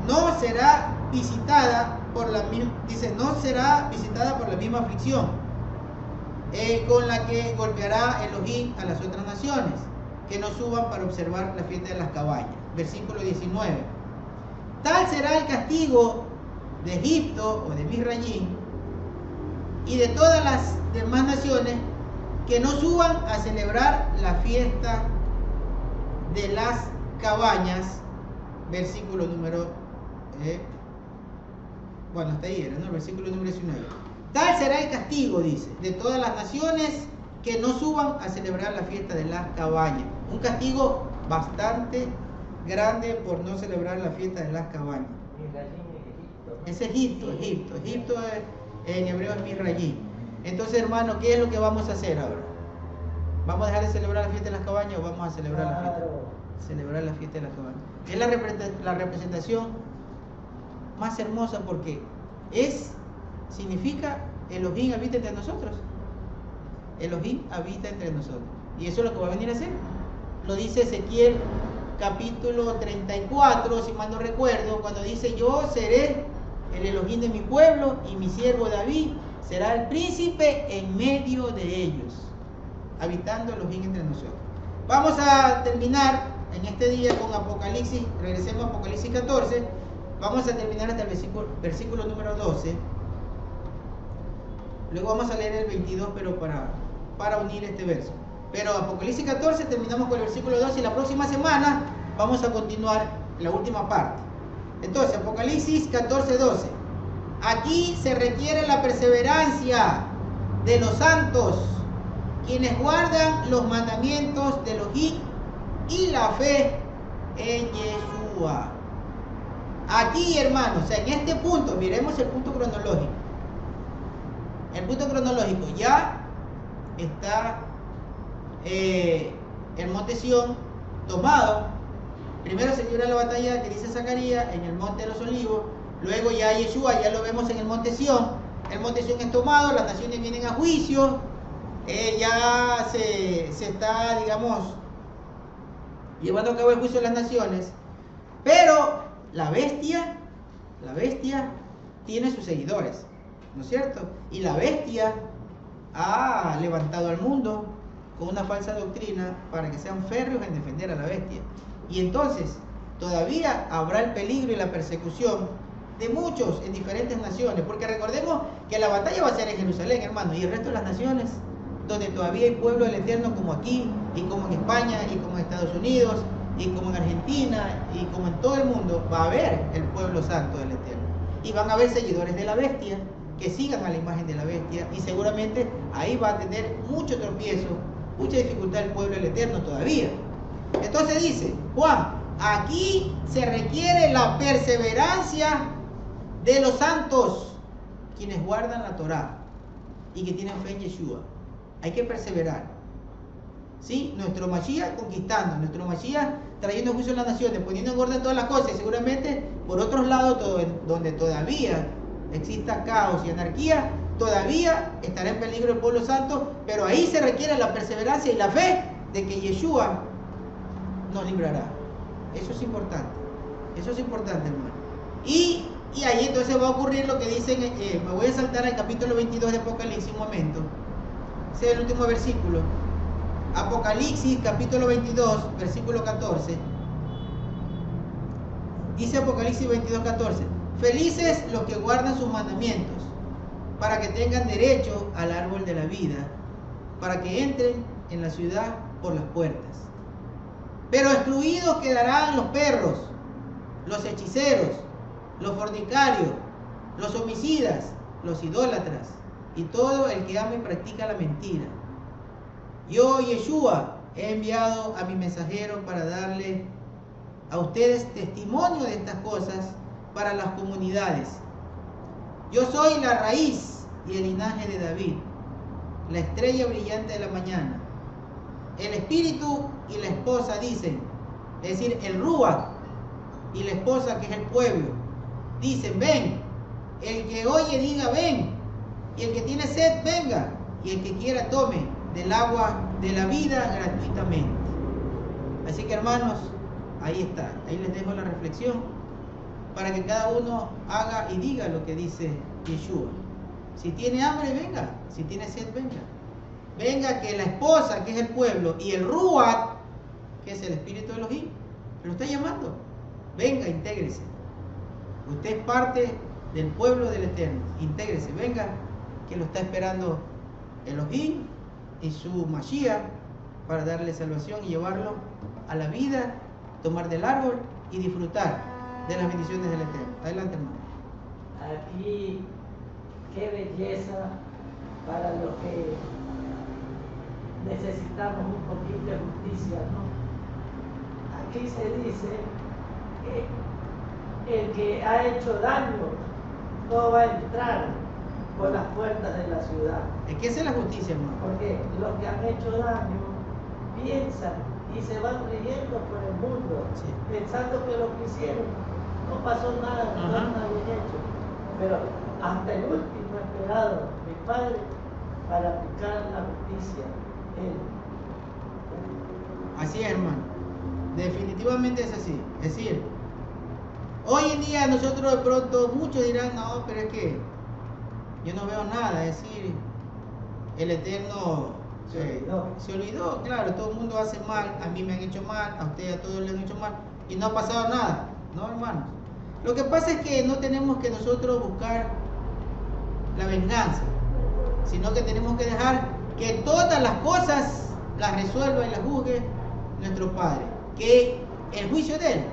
no será visitada por la misma aflicción con la que golpeará Elohim a las otras naciones que no suban para observar la fiesta de las cabañas. Versículo 19. Tal será el castigo de Egipto o de Misrayim y de todas las demás naciones que no suban a celebrar la fiesta de las cabañas. Versículo número hasta ahí era, ¿no? Versículo número 19. Tal será el castigo, dice, de todas las naciones que no suban a celebrar la fiesta de las cabañas. Un castigo bastante grande por no celebrar la fiesta de las cabañas. Es Egipto. Egipto en hebreo es Misrayim. Entonces, hermano, ¿qué es lo que vamos a hacer ahora? ¿Vamos a dejar de celebrar la fiesta de las cabañas o vamos a celebrar la fiesta? Celebrar la fiesta de las cabañas. Es la representación más hermosa, porque significa Elohim habita entre nosotros. Elohim habita entre nosotros. Y eso es lo que va a venir a hacer. Lo dice Ezequiel capítulo 34, si mal no recuerdo, cuando dice: yo seré el Elohim de mi pueblo y mi siervo David será el príncipe en medio de ellos, habitando Elohim entre nosotros. Vamos a terminar en este día con Apocalipsis. Regresemos a Apocalipsis 14. Vamos a terminar hasta el versículo número 12. Luego vamos a leer el 22, pero para unir este verso. Pero Apocalipsis 14 terminamos con el versículo 12 y la próxima semana vamos a continuar la última parte. Entonces, Apocalipsis 14, 12. Aquí se requiere la perseverancia de los santos, quienes guardan los mandamientos de Elohim y la fe en Yeshua. Aquí, hermanos, en este punto, miremos el punto cronológico. El punto cronológico, ya está el monte Sión tomado. Primero se libra la batalla que dice Zacarías en el monte de los Olivos. Luego ya Yeshua, ya lo vemos en el monte Sión. El monte Sión es tomado, las naciones vienen a juicio. Ya se está, digamos, llevando a cabo el juicio de las naciones. Pero la bestia tiene sus seguidores, ¿no es cierto? Y la bestia ha levantado al mundo con una falsa doctrina para que sean férreos en defender a la bestia. Y entonces todavía habrá el peligro y la persecución de muchos en diferentes naciones, porque recordemos que la batalla va a ser en Jerusalén, hermano, y el resto de las naciones, donde todavía hay pueblo del Eterno, como aquí, y como en España, y como en Estados Unidos, y como en Argentina, y como en todo el mundo, va a haber el pueblo santo del Eterno. Y van a haber seguidores de la bestia, que sigan a la imagen de la bestia, y seguramente ahí va a tener mucho tropiezo, mucha dificultad el pueblo del Eterno todavía. Entonces dice Juan, aquí se requiere la perseverancia de los santos, quienes guardan la Torá y que tienen fe en Yeshua. Hay que perseverar. ¿Sí? Nuestro Mashiach conquistando, nuestro Mashiach trayendo juicio a las naciones, poniendo en orden todas las cosas, y seguramente por otros lados, donde todavía exista caos y anarquía, todavía estará en peligro el pueblo santo, pero ahí se requiere la perseverancia y la fe de que Yeshua nos librará. Eso es importante, hermano. Y ahí entonces va a ocurrir lo que dicen, me voy a saltar al capítulo 22 de Apocalipsis un momento. Ese es el último versículo. Apocalipsis capítulo 22, versículo 14. Dice Apocalipsis 22, 14. Felices los que guardan sus mandamientos, para que tengan derecho al árbol de la vida, para que entren en la ciudad por las puertas. Pero excluidos quedarán los perros, los hechiceros, los fornicarios, los homicidas, los idólatras y todo el que ama y practica la mentira. Yo, Yeshua, he enviado a mi mensajero para darle a ustedes testimonio de estas cosas para las comunidades. Yo soy la raíz y el linaje de David, la estrella brillante de la mañana. El espíritu y la esposa dicen, es decir, el Ruach y la esposa, que es el pueblo, dicen, ven. El que oye diga, ven. Y el que tiene sed, venga. Y el que quiera, tome del agua de la vida gratuitamente. Así que, hermanos, ahí está. Ahí les dejo la reflexión para que cada uno haga y diga lo que dice Yeshua. Si tiene hambre, venga. Si tiene sed, venga. Venga, que la esposa, que es el pueblo, y el Ruach, que es el espíritu de Elohim, lo está llamando. Venga, intégrese. Usted es parte del pueblo del Eterno. Intégrese, venga, que lo está esperando Elohim y su Mashiach para darle salvación y llevarlo a la vida, tomar del árbol y disfrutar de las bendiciones del Eterno. Adelante, hermano. Aquí, qué belleza para los que necesitamos un poquito de justicia, ¿no? Aquí se dice que el que ha hecho daño no va a entrar por las puertas de la ciudad. Es que esa es la justicia, hermano. Porque los que han hecho daño piensan y se van riendo por el mundo, Sí. pensando que lo que hicieron no pasó nada, no Ajá. está bien hecho. Pero hasta el último esperado mi Padre para aplicar la justicia. Él. Así es, hermano. Definitivamente es así. Es decir, hoy en día nosotros de pronto, muchos dirán, no, pero es que yo no veo nada. Es decir, el Eterno se olvidó. Claro, todo el mundo hace mal. A mí me han hecho mal, a ustedes, a todos les han hecho mal. Y no ha pasado nada. No, hermanos. Lo que pasa es que no tenemos que nosotros buscar la venganza, sino que tenemos que dejar que todas las cosas las resuelva y las juzgue nuestro Padre. Que el juicio de Él,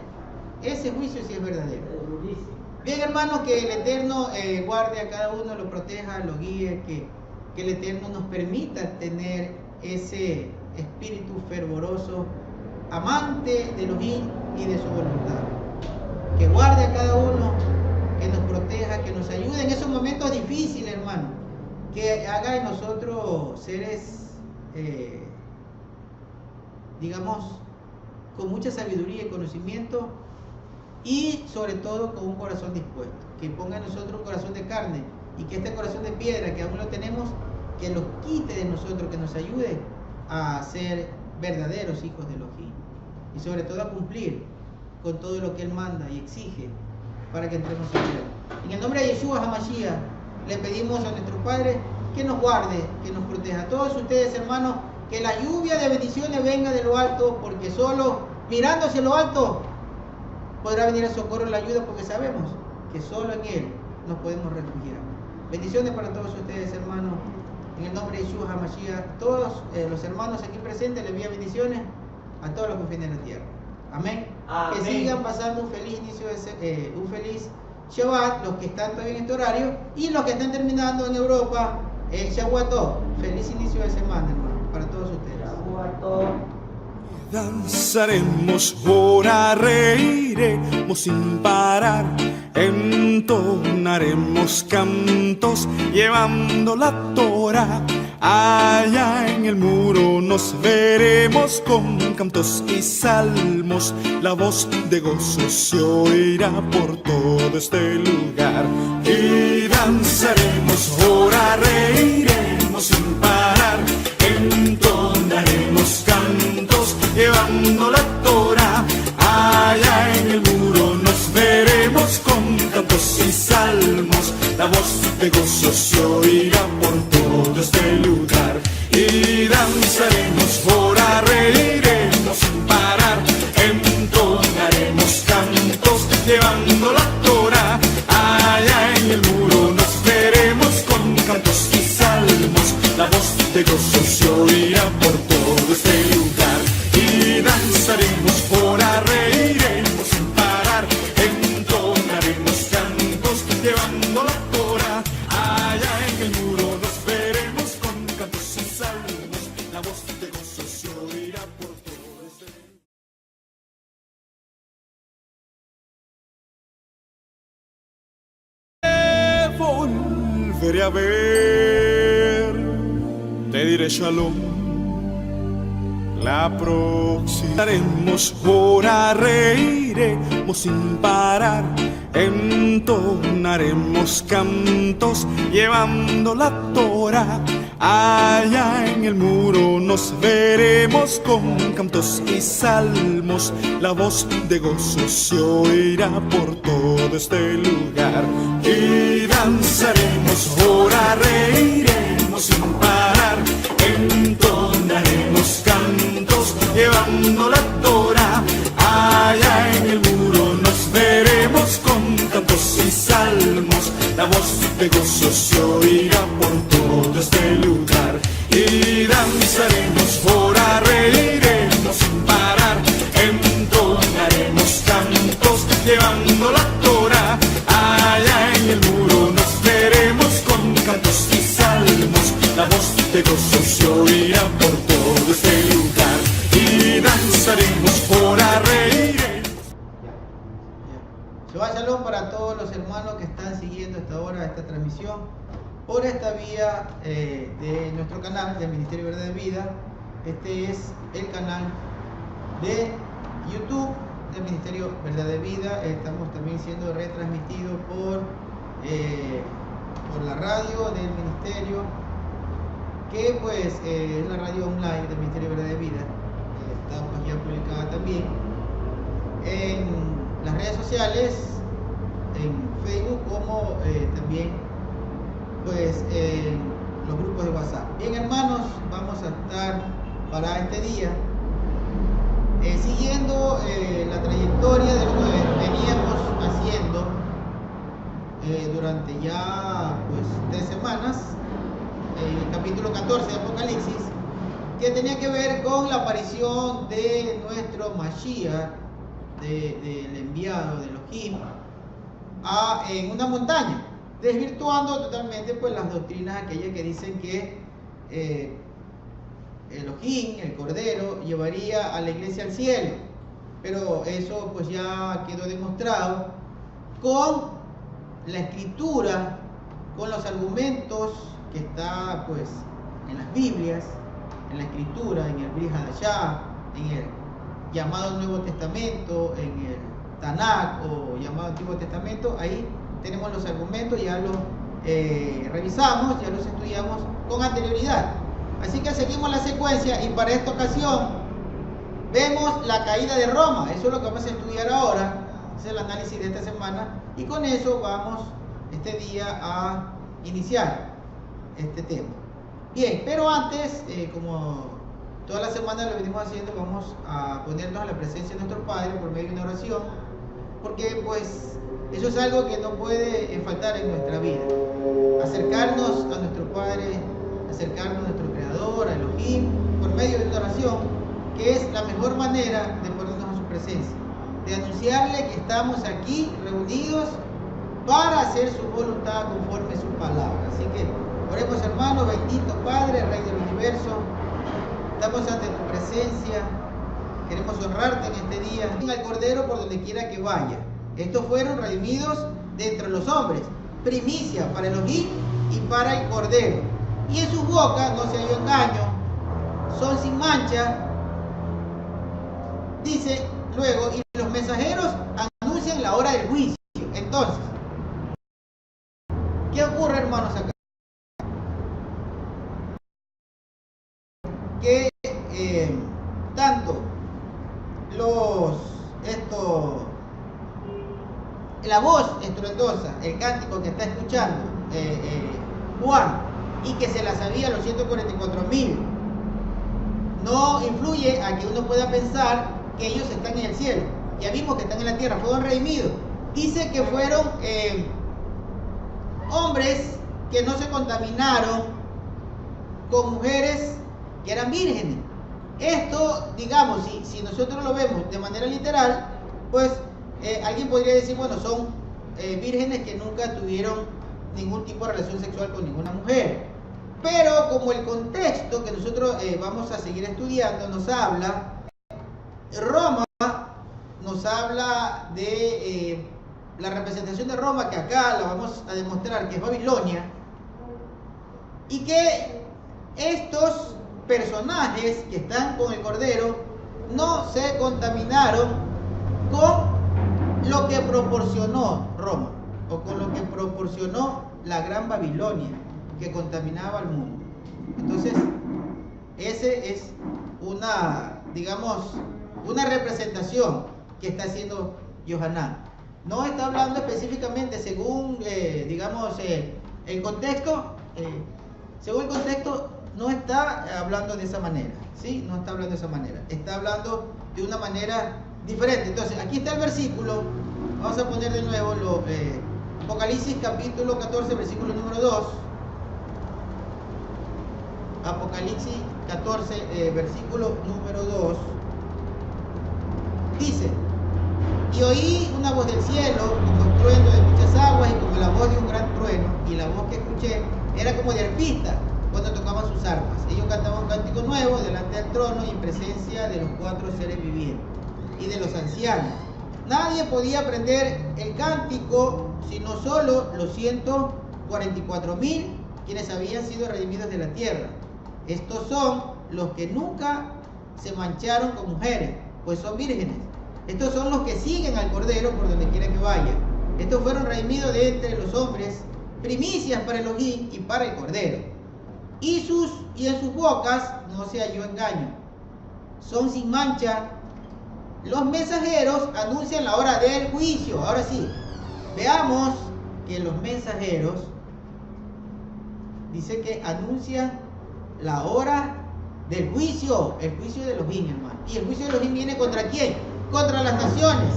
ese juicio sí es verdadero. Es durísimo. Bien, hermanos, que el Eterno guarde a cada uno, lo proteja, lo guíe, que el Eterno nos permita tener ese espíritu fervoroso, amante de Elohim y de su voluntad. Que guarde a cada uno, que nos proteja, que nos ayude en esos momentos difíciles, hermano. Que haga de nosotros seres, digamos, con mucha sabiduría y conocimiento, y sobre todo con un corazón dispuesto. Que ponga en nosotros un corazón de carne, y que este corazón de piedra que aún lo tenemos, que lo quite de nosotros, que nos ayude a ser verdaderos hijos de Elohim, y sobre todo a cumplir con todo lo que Él manda y exige para que entremos en Él. En el nombre de Yeshua HaMashiach le pedimos a nuestro Padre que nos guarde, que nos proteja. A todos ustedes, hermanos, que la lluvia de bendiciones venga de lo alto, porque solo mirando hacia lo alto podrá venir el socorro y la ayuda, porque sabemos que solo en Él nos podemos refugiar. Bendiciones para todos ustedes, hermanos. En el nombre de Yeshua HaMashiach, todos los hermanos aquí presentes les envío bendiciones a todos los confines de la tierra. Amén. Amén. Que sigan pasando un feliz inicio un feliz Shabbat, los que están todavía en este horario, y los que están terminando en Europa el Shavuot. Feliz inicio de semana, hermano, para todos ustedes. Danzaremos, ahora reiremos sin parar, entonaremos cantos llevando la Torah. Allá en el muro nos veremos con cantos y salmos. La voz de gozo se oirá por todo este lugar. Y danzaremos, ahora reiremos sin parar, entonaremos cantos llevando la Torah. Allá en el muro nos veremos con cantos y salmos. La voz de gozo se oirá por todo este lugar. Y danzaremos, ahora reiremos sin parar, entonaremos cantos llevando la Torah. Allá en el muro nos veremos con cantos y salmos. La voz de gozo se oirá por todo este lugar. Y danzaremos, ahora reiremos sin parar, entonaremos cantos llevando la Torah. Allá en el muro nos veremos con cantos y salmos. La voz de gozo se oirá por todo este lugar. Volveré a ver, te diré shalom. La próxima haremos, ahora reiremos sin parar, entonaremos cantos llevando la Torah. Allá en el muro nos veremos con cantos y salmos. La voz de gozo se oirá por todo este lugar. Y danzaremos, ahora reiremos sin parar, entonaremos cantos llevando la Torah. Allá en el muro nos veremos con cantos y salmos. La voz de gozo se oirá por todo este lugar. Y danzaremos, ahora reiremos sin parar, entonaremos cantos llevando la Torah. Allá en el muro nos veremos con cantos y salmos. La voz de gozo se oirá por todo este lugar. Y danzaremos, ahora reiremos. Shabbat Shalom para todos los hermanos que están siguiendo hasta ahora esta transmisión por esta vía de nuestro canal del Ministerio Verdad de Vida. Este es el canal de YouTube del Ministerio Verdad de Vida. Estamos también siendo retransmitidos por la radio del Ministerio, que pues es la radio online del Ministerio Verdad de Vida. Está pues ya publicada también en las redes sociales, en Facebook, como también pues en los grupos de WhatsApp. Bien, hermanos, vamos a estar para este día siguiendo la trayectoria de lo que veníamos haciendo durante ya pues 3 semanas, el capítulo 14 de Apocalipsis, que tenía que ver con la aparición de nuestro Mashiach, del enviado de Elohim, en una montaña, desvirtuando totalmente pues las doctrinas aquellas que dicen que Elohim, el Cordero, llevaría a la iglesia al cielo. Pero eso pues ya quedó demostrado con la escritura, con los argumentos que está pues en las Biblias, en la escritura, en el Brit Hadashah, en el llamado Nuevo Testamento, en el Tanakh o llamado Antiguo Testamento. Ahí tenemos los argumentos, ya los revisamos, ya los estudiamos con anterioridad. Así que seguimos la secuencia y para esta ocasión vemos la caída de Roma. Eso es lo que vamos a estudiar ahora, es el análisis de esta semana, y con eso vamos este día a iniciar este tema. Bien, pero antes, como toda la semana lo venimos haciendo, vamos a ponernos a la presencia de nuestro Padre por medio de una oración, porque pues Eso es algo que no puede faltar en nuestra vida. Acercarnos a nuestro Padre, acercarnos a nuestro Creador, a Elohim, por medio de una oración, que es la mejor manera de ponernos a su presencia, de anunciarle que estamos aquí reunidos para hacer su voluntad conforme su palabra. Así que oremos, hermanos. Bendito Padre, Rey del universo, estamos ante tu presencia, queremos honrarte en este día. Al Cordero por donde quiera que vaya. Estos fueron redimidos de entre los hombres, primicia para Elohim y para el Cordero. Y en sus bocas no se halló engaño, son sin mancha. Dice luego, y los mensajeros anuncian la hora del juicio. Entonces, ¿qué ocurre, hermanos, acá? Que tanto la voz estruendosa, el cántico que está escuchando Juan, y que se la sabía a los 144,000, no influye a que uno pueda pensar que ellos están en el cielo. Ya vimos que están en la tierra, fueron redimidos. Dice que fueron hombres que no se contaminaron con mujeres que eran vírgenes. Esto, digamos, si nosotros lo vemos de manera literal, pues alguien podría decir, bueno, son vírgenes que nunca tuvieron ningún tipo de relación sexual con ninguna mujer. Pero como el contexto que nosotros vamos a seguir estudiando nos habla, Roma nos habla de la representación de Roma, que acá la vamos a demostrar que es Babilonia, y que estos personajes que están con el Cordero no se contaminaron con lo que proporcionó Roma, o con lo que proporcionó la gran Babilonia, que contaminaba al mundo. Entonces, ese es una, digamos, una representación que está haciendo Yohanan. No está hablando específicamente según, digamos, el contexto. Según el contexto, no está hablando de esa manera, ¿sí? No está hablando de esa manera. Está hablando de una manera diferente. Entonces, aquí está el versículo. Vamos a poner de nuevo Apocalipsis capítulo 14, versículo número 2. Apocalipsis 14, versículo número 2. Dice: y oí una voz del cielo, como el trueno de muchas aguas y como la voz de un gran trueno, y la voz que escuché era como de arpistas cuando tocaban sus arpas. Ellos cantaban un cántico nuevo delante del trono y en presencia de los 4 seres vivientes y de los ancianos. Nadie podía aprender el cántico sino solo los 144,000 quienes habían sido redimidos de la tierra. Estos son los que nunca se mancharon con mujeres, pues son vírgenes. Estos son los que siguen al Cordero por donde quiera que vaya. Estos fueron redimidos de entre los hombres, primicias para Elohim y para el Cordero. Y en sus bocas no se halló engaño. Son sin mancha. Los mensajeros anuncian la hora del juicio. Ahora sí, veamos que los mensajeros dice que anuncian la hora del juicio, el juicio de Elohim, hermano. Y el juicio de Elohim viene ¿contra quién? Contra las naciones.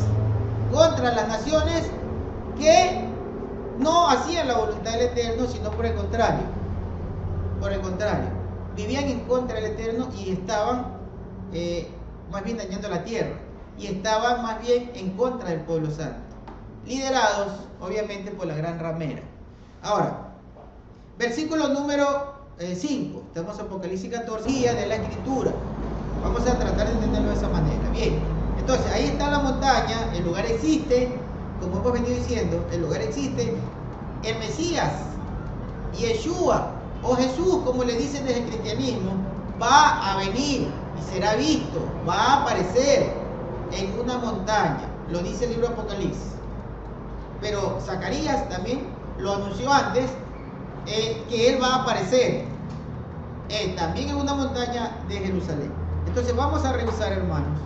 Contra las naciones que no hacían la voluntad del Eterno, sino por el contrario. Por el contrario, vivían en contra del Eterno y estaban más bien dañando la tierra. Y estaban más bien en contra del pueblo santo. Liderados, obviamente, por la gran ramera. Ahora, versículo número 5. Estamos en Apocalipsis 14, guía de la Escritura. Vamos a tratar de entenderlo de esa manera. Bien, entonces ahí está la montaña, el lugar existe, como hemos venido diciendo, el lugar existe. El Mesías, Yeshua, o Jesús, como le dicen desde el cristianismo, va a venir y será visto, va a aparecer en una montaña. Lo dice el libro de Apocalipsis. Pero Zacarías también lo anunció antes, que él va a aparecer también en una montaña de Jerusalén. Entonces vamos a revisar, hermanos,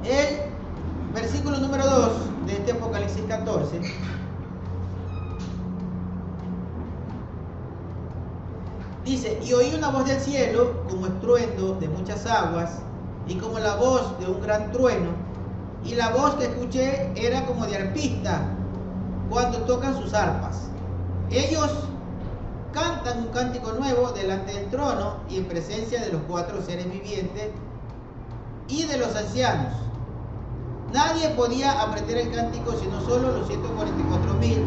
el versículo número 2 de este Apocalipsis 14. Dice: y oí una voz del cielo como estruendo de muchas aguas y como la voz de un gran trueno, y la voz que escuché era como de arpista cuando tocan sus arpas. Ellos cantan un cántico nuevo delante del trono y en presencia de los 4 seres vivientes y de los ancianos. Nadie podía aprender el cántico sino solo los 144,000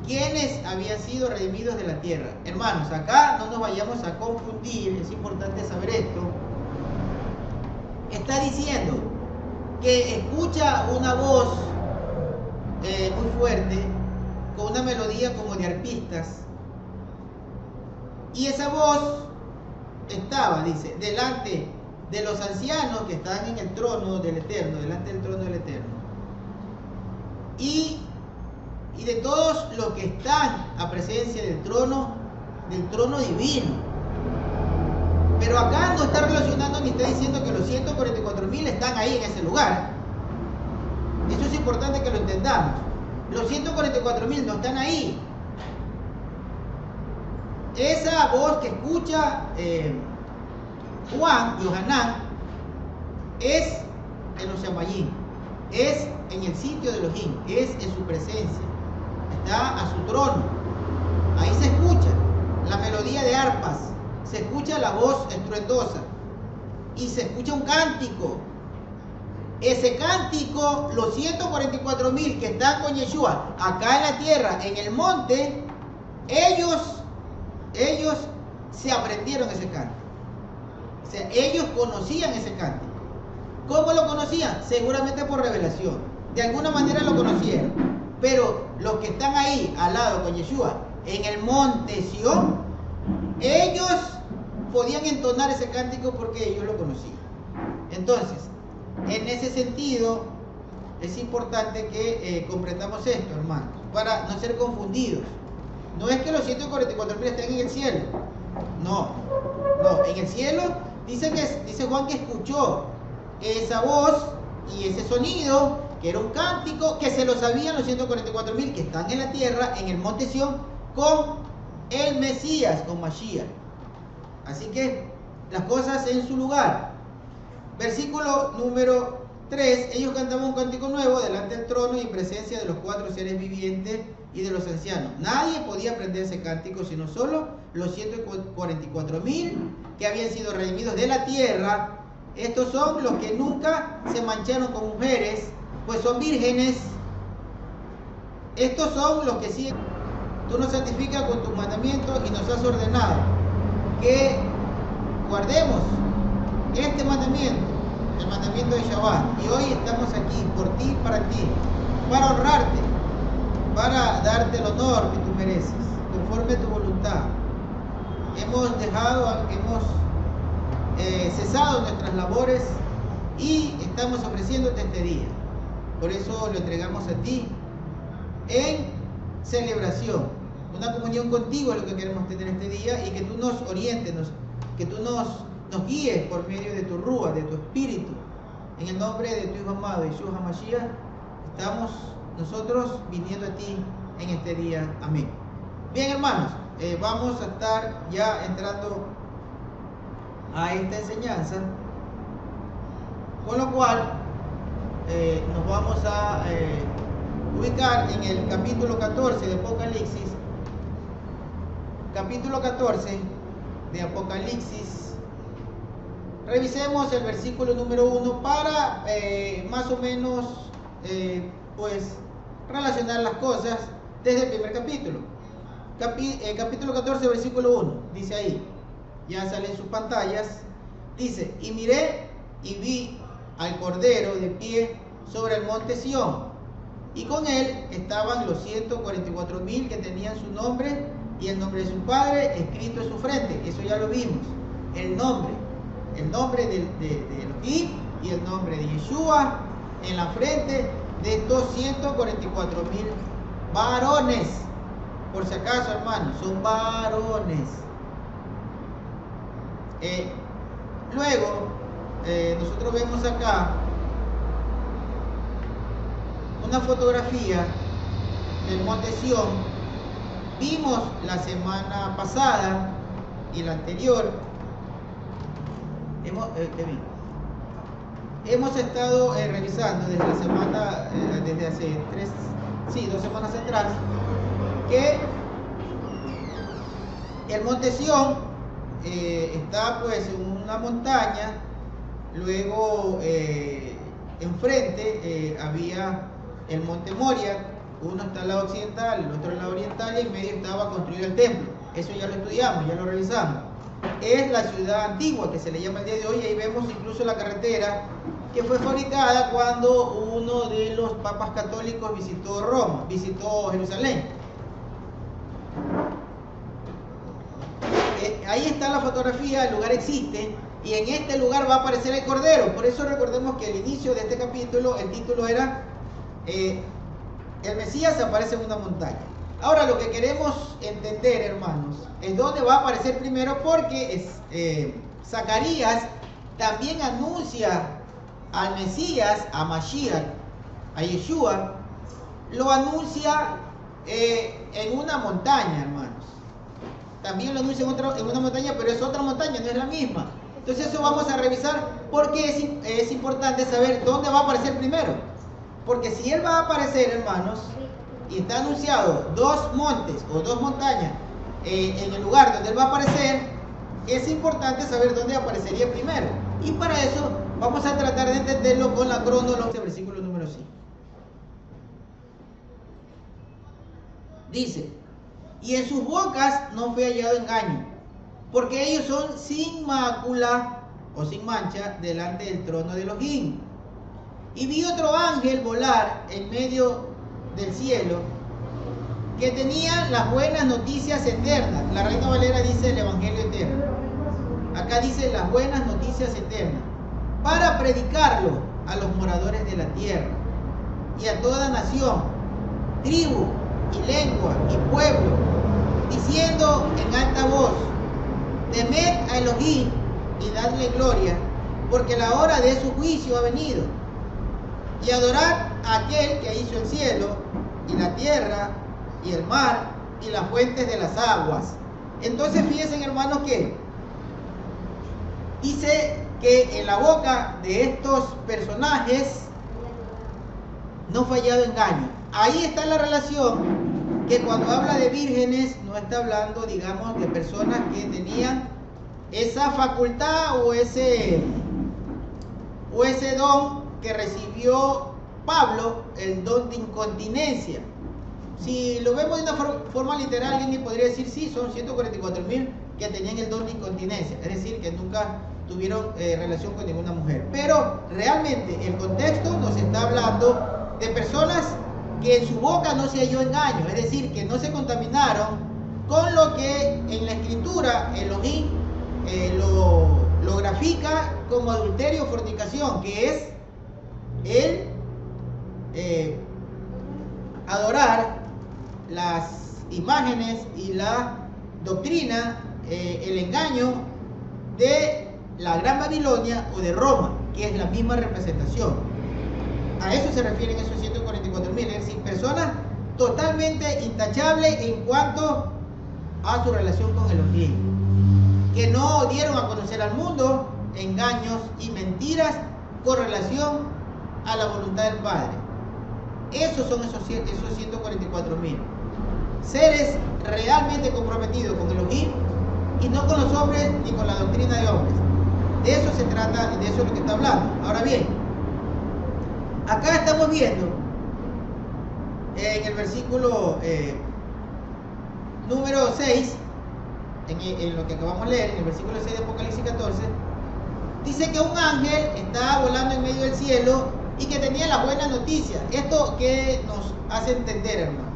quienes habían sido redimidos de la tierra. Hermanos, acá no nos vayamos a confundir, es importante saber esto. Está diciendo que escucha una voz muy fuerte, con una melodía como de arpistas, y esa voz estaba, dice, delante de los ancianos que están en el trono del Eterno, delante del trono del Eterno, y de todos los que están a presencia del trono divino. Pero acá no está relacionando ni está diciendo que los 144,000 están ahí en ese lugar. Eso es importante que lo entendamos. Los 144,000 no están ahí. Esa voz que escucha Juan, Yohanan, es en los Shamayim, es en el sitio de Elohim, es en su presencia, está a su trono. Ahí se escucha la melodía de arpas, se escucha la voz estruendosa y se escucha un cántico. Ese cántico, los 144,000 que están con Yeshua acá en la tierra, en el monte, ellos se aprendieron ese cántico. O sea, ellos conocían ese cántico. ¿Cómo lo conocían? Seguramente por revelación. De alguna manera lo conocieron. Pero los que están ahí al lado con Yeshua, en el monte Sión, ellos podían entonar ese cántico porque ellos lo conocían. Entonces, en ese sentido, es importante que comprendamos esto, hermanos, para no ser confundidos. No es que los 144,000 estén en el cielo. No, en el cielo dice Juan que escuchó esa voz y ese sonido, que era un cántico, que se lo sabían los 144,000 que están en la tierra, en el monte Sión, con el Mesías, con Mashiach. Así que las cosas en su lugar. Versículo número 3. Ellos cantaban un cántico nuevo delante del trono y en presencia de los 4 seres vivientes y de los ancianos. Nadie podía aprender ese cántico sino solo los 144,000 que habían sido redimidos de la tierra. Estos son los que nunca se mancharon con mujeres, pues son vírgenes. Estos son los que siguen. Tú nos santificas con tus mandamientos y nos has ordenado que guardemos este mandamiento, el mandamiento de Shabbat. Y hoy estamos aquí por ti, para honrarte, para darte el honor que tú mereces, conforme a tu voluntad. Hemos cesado nuestras labores y estamos ofreciéndote este día. Por eso lo entregamos a ti en celebración. Una comunión contigo es lo que queremos tener este día, y que tú nos orientes, que tú nos guíes por medio de tu Rúa, de tu Espíritu. En el nombre de tu Hijo amado, Yeshua HaMashiach, estamos nosotros viniendo a ti en este día. Amén. Bien, hermanos, vamos a estar ya entrando a esta enseñanza, con lo cual nos vamos a ubicar en el capítulo 14 de Apocalipsis. Capítulo 14 de Apocalipsis. Revisemos el versículo número 1 para más o menos pues relacionar las cosas desde el primer capítulo. Capítulo 14, versículo 1, dice ahí, ya sale en sus pantallas, dice: y miré y vi al Cordero de pie sobre el monte Sión, y con él estaban los 144,000 que tenían su nombre y el nombre de su padre escrito en su frente. Eso ya lo vimos, el nombre de Elohim y el nombre de Yeshua en la frente de estos 144,000 varones. Por si acaso, hermanos, son varones. Luego, nosotros vemos acá una fotografía del monte Sión. Vimos la semana pasada y la anterior. hemos estado revisando desde la semana, desde hace 2 semanas atrás, que el monte Sión está pues en una montaña, luego enfrente había el monte Moria, uno está al lado occidental, el otro al lado oriental, y en medio estaba construido el templo. Eso ya lo estudiamos, ya lo revisamos. Es la ciudad antigua, que se le llama el día de hoy. Ahí vemos incluso la carretera que fue fabricada cuando uno de los papas católicos visitó Jerusalén. Ahí está la fotografía, el lugar existe, y en este lugar va a aparecer el Cordero. Por eso recordemos que al inicio de este capítulo el título era el Mesías aparece en una montaña. Ahora lo que queremos entender, hermanos, es dónde va a aparecer primero, porque Zacarías también anuncia al Mesías, a Mashiach, a Yeshua, lo anuncia en una montaña, hermanos. También lo anuncia en una montaña, pero es otra montaña, no es la misma. Entonces eso vamos a revisar, porque es importante saber dónde va a aparecer primero. Porque si él va a aparecer, hermanos, y está anunciado 2 montes o 2 montañas en el lugar donde él va a aparecer, es importante saber dónde aparecería primero. Y para eso vamos a tratar de entenderlo con la cronología. Versículo número 5. Dice: y en sus bocas no fue hallado engaño, porque ellos son sin mácula o sin mancha delante del trono de Elohim. Y vi otro ángel volar en medio del cielo, que tenía las buenas noticias eternas. La Reina Valera dice el Evangelio eterno. Acá dice las buenas noticias eternas, para predicarlo a los moradores de la tierra y a toda nación, tribu y lengua y pueblo, diciendo en alta voz: temed a Elohim y dadle gloria, porque la hora de su juicio ha venido. Y adorad a aquel que hizo el cielo y la tierra y el mar y las fuentes de las aguas. Entonces fíjense, hermanos, que dice que en la boca de estos personajes no fue hallado engaño. Ahí está la relación, que cuando habla de vírgenes no está hablando, digamos, de personas que tenían esa facultad o ese don que recibió Pablo, el don de incontinencia. Si lo vemos de una forma literal, alguien podría decir: sí, son 144,000 que tenían el don de incontinencia, es decir, que nunca tuvieron relación con ninguna mujer. Pero realmente el contexto nos está hablando de personas que en su boca no se halló engaño, es decir, que no se contaminaron con lo que en la escritura Elohim lo grafica como adulterio o fornicación, que es el adorar las imágenes y la doctrina, el engaño de la Gran Babilonia o de Roma, que es la misma representación. A eso se refieren esos 144,000, es decir, personas totalmente intachables en cuanto a su relación con Elohim, que no dieron a conocer al mundo engaños y mentiras con relación a la voluntad del Padre. Esos son esos 144,000 seres realmente comprometidos con Elohim y no con los hombres ni con la doctrina de hombres. De eso se trata y de eso es lo que está hablando. Ahora bien, acá estamos viendo en el versículo número 6, en lo que acabamos de leer, en el versículo 6 de Apocalipsis 14, dice que un ángel estaba volando en medio del cielo y que tenía la buena noticia. Esto que nos hace entender, hermano,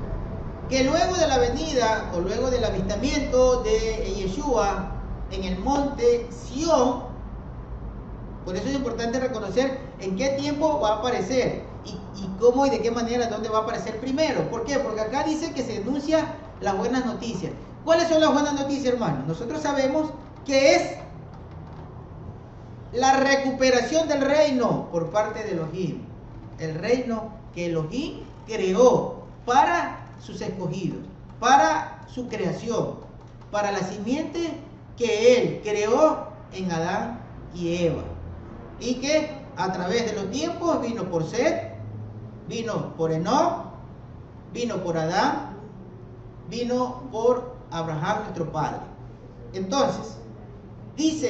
que luego de la venida o luego del avistamiento de Yeshua en el monte Sión, por eso es importante reconocer en qué tiempo va a aparecer y cómo y de qué manera, dónde va a aparecer primero. ¿Por qué? Porque acá dice que se anuncia las buenas noticias. ¿Cuáles son las buenas noticias, hermano? Nosotros sabemos que es la recuperación del reino por parte de Elohim, el reino que Elohim creó para sus escogidos, para su creación, para la simiente que él creó en Adán y Eva, y que a través de los tiempos, vino por Set, vino por Enoc, vino por Adán, vino por Abraham nuestro padre. Entonces, dice